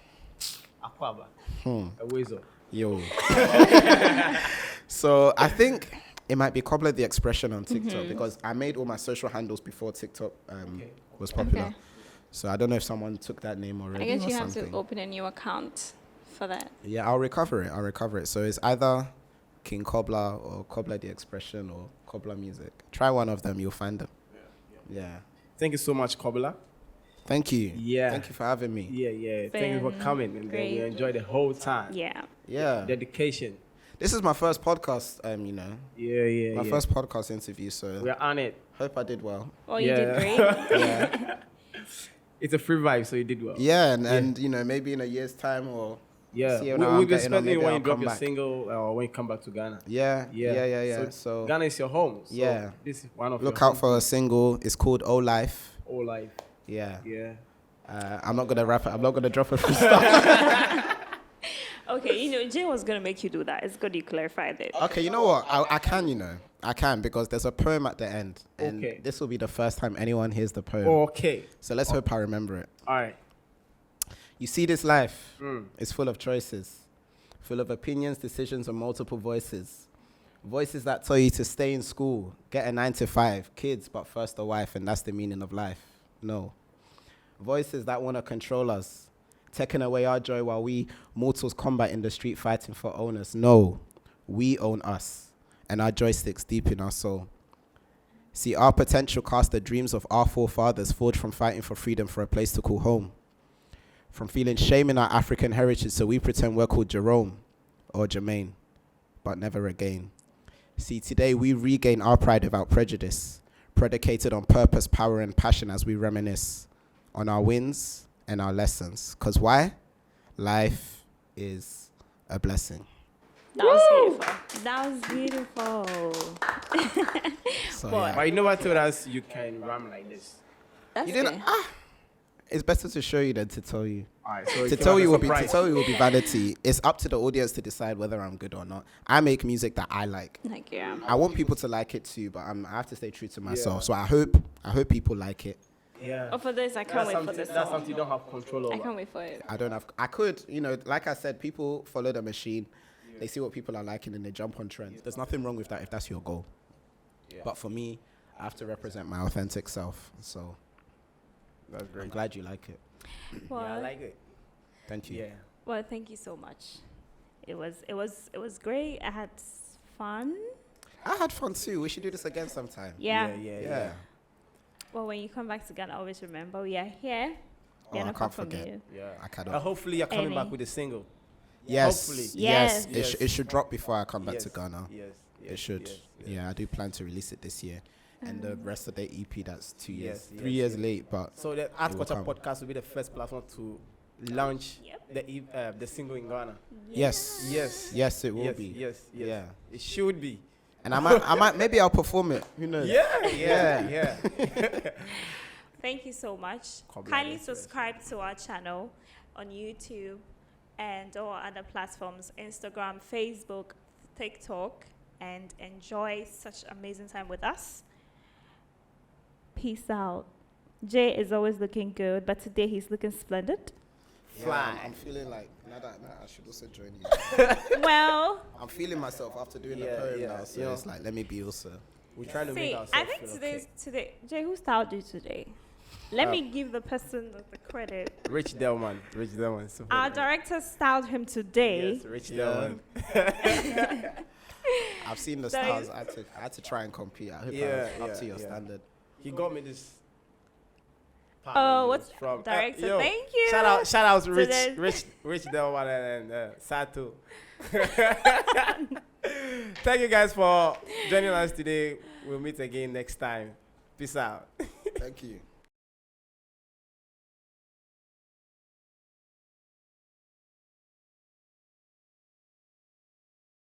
Speaker 1: A weasel.
Speaker 3: Yo. So I think it might be Kobla the Expression on TikTok because I made all my social handles before TikTok was popular.
Speaker 2: Okay.
Speaker 3: So I don't know if someone took that name already.
Speaker 2: I guess
Speaker 3: or
Speaker 2: you have
Speaker 3: something.
Speaker 2: to open a new account for that.
Speaker 3: Yeah, I'll recover it. So it's either King Kobla or Kobla the Expression or Kobla Music. Try one of them, you'll find them. Yeah.
Speaker 1: Thank you so much, Kobla.
Speaker 3: Thank you.
Speaker 1: Yeah.
Speaker 3: Thank you for having me.
Speaker 1: Yeah. Thank you for coming, and
Speaker 2: great.
Speaker 1: we enjoyed the whole time.
Speaker 2: Yeah.
Speaker 3: Yeah.
Speaker 1: Dedication.
Speaker 3: This is my first podcast,
Speaker 1: Yeah.
Speaker 3: My first podcast interview, so
Speaker 1: We're on it.
Speaker 3: hope I did well.
Speaker 2: Oh, you did great.
Speaker 3: Yeah.
Speaker 1: It's a free vibe, so you did well.
Speaker 3: Yeah, and maybe in a year's time or see how
Speaker 1: we'll
Speaker 3: I'm
Speaker 1: be
Speaker 3: getting on,
Speaker 1: expecting
Speaker 3: maybe
Speaker 1: when
Speaker 3: I'll
Speaker 1: you drop
Speaker 3: come
Speaker 1: your
Speaker 3: back.
Speaker 1: single or when you come back to Ghana.
Speaker 3: Yeah. So
Speaker 1: Ghana is your home. So
Speaker 3: Yeah.
Speaker 1: This is one of
Speaker 3: look
Speaker 1: your
Speaker 3: out for a single. It's called Oh Life.
Speaker 1: whole life.
Speaker 3: Yeah.
Speaker 1: Yeah.
Speaker 3: I'm not gonna rap it. I'm not gonna drop it freestyle.
Speaker 2: Okay, Jay was going to make you do that. It's good you clarified it.
Speaker 3: Okay, you know what? I can because there's a poem at the end, and
Speaker 1: Okay.
Speaker 3: this will be the first time anyone hears the poem.
Speaker 1: Okay.
Speaker 3: So let's hope I remember it.
Speaker 1: All right.
Speaker 3: You see, this life is full of choices, full of opinions, decisions, and multiple voices. Voices that tell you to stay in school, get a 9 to 5, kids, but first a wife, and that's the meaning of life. No. Voices that want to control us, taking away our joy while we mortals combat in the street fighting for owners. No, we own us, and our joysticks deep in our soul. See, our potential cast the dreams of our forefathers forged from fighting for freedom for a place to call home. From feeling shame in our African heritage, so we pretend we're called Jerome or Jermaine, but never again. See, today we regain our pride without prejudice, predicated on purpose, power, and passion as we reminisce on our wins and our lessons. Because why? Life is a blessing.
Speaker 2: That was beautiful.
Speaker 3: So,
Speaker 2: Boy.
Speaker 3: yeah.
Speaker 1: But you never told us you can rhyme like this.
Speaker 2: That's
Speaker 3: You didn't.
Speaker 2: good.
Speaker 3: It's better to show you than to tell you.
Speaker 1: All right. So
Speaker 3: To
Speaker 1: it's
Speaker 3: tell you
Speaker 1: a
Speaker 3: will
Speaker 1: surprise.
Speaker 3: be vanity. It's up to the audience to decide whether I'm good or not. I make music that I like.
Speaker 2: Like, yeah.
Speaker 3: I want people to like it too, but I have to stay true to myself.
Speaker 1: Yeah.
Speaker 3: So I hope people like it.
Speaker 1: Yeah.
Speaker 2: Oh, for this, I can't wait for this
Speaker 1: That's
Speaker 2: song.
Speaker 1: something you don't have control over.
Speaker 2: I can't wait for it.
Speaker 3: I could, like I said, people follow the machine. They see what people are liking and they jump on trends. There's nothing wrong with that if that's your goal.
Speaker 1: Yeah.
Speaker 3: But for me, I have to represent my authentic self. So
Speaker 1: That's
Speaker 3: I'm
Speaker 1: great.
Speaker 3: glad you like it.
Speaker 2: Well,
Speaker 1: Yeah, I like it.
Speaker 3: Thank you.
Speaker 1: Yeah.
Speaker 2: well, thank you so much. It was great. I had fun.
Speaker 3: I had fun too. We should do this again sometime.
Speaker 2: Yeah.
Speaker 3: Yeah.
Speaker 2: Well, when you come back to Ghana, always remember we are here.
Speaker 3: Oh,
Speaker 2: We're
Speaker 3: I
Speaker 2: not
Speaker 3: can't
Speaker 2: far from
Speaker 3: forget.
Speaker 2: you.
Speaker 1: Yeah.
Speaker 3: I cannot.
Speaker 1: Hopefully you're coming
Speaker 2: Any.
Speaker 1: back with a single.
Speaker 3: Yes.
Speaker 1: Hopefully.
Speaker 3: Yes.
Speaker 2: Yes.
Speaker 3: It should drop before I come back
Speaker 1: Yes.
Speaker 3: to Ghana.
Speaker 1: Yes.
Speaker 3: It should.
Speaker 1: Yes.
Speaker 3: Yeah, I do plan to release it this year. And the rest of the EP, that's 2 years.
Speaker 1: Yes,
Speaker 3: 3
Speaker 1: yes,
Speaker 3: years
Speaker 1: yes.
Speaker 3: late, but
Speaker 1: So the
Speaker 3: will
Speaker 1: Artculture
Speaker 3: come.
Speaker 1: podcast will be the first platform to launch the single in Ghana.
Speaker 3: Yes. Yes, it will
Speaker 1: Yes,
Speaker 3: be.
Speaker 1: yes.
Speaker 3: Yeah.
Speaker 1: It should be.
Speaker 3: And I might, maybe I'll perform it. Who knows?
Speaker 1: Yeah.
Speaker 2: Thank you so much.
Speaker 1: Kobla
Speaker 2: Kindly
Speaker 1: is
Speaker 2: subscribe to our channel on YouTube and all other platforms, Instagram, Facebook, TikTok, and enjoy such amazing time with us. Peace out. Jay is always looking good, but today he's looking splendid.
Speaker 1: Fly.
Speaker 3: I'm feeling like, now I should also join you.
Speaker 2: Well,
Speaker 3: I'm feeling myself after doing the poem now, so it's like, let me be also.
Speaker 1: We're trying to
Speaker 2: see,
Speaker 1: make ourselves
Speaker 2: I think
Speaker 1: feel
Speaker 2: today, Jay, who styled you today? Let me give the person the credit.
Speaker 1: Rich Delman. Super
Speaker 2: Our
Speaker 1: great.
Speaker 2: director styled him today.
Speaker 1: Yes, Rich Delman.
Speaker 3: I've seen the
Speaker 2: So
Speaker 3: stars. I had to try and compete. I hope I'm up to your standard.
Speaker 1: He got me this.
Speaker 2: Oh, what's
Speaker 1: from
Speaker 2: director? Thank you.
Speaker 1: Shout out to
Speaker 2: Today-
Speaker 1: Rich Delman and Satu. Thank you guys for joining us today. We'll meet again next time. Peace out.
Speaker 3: Thank you.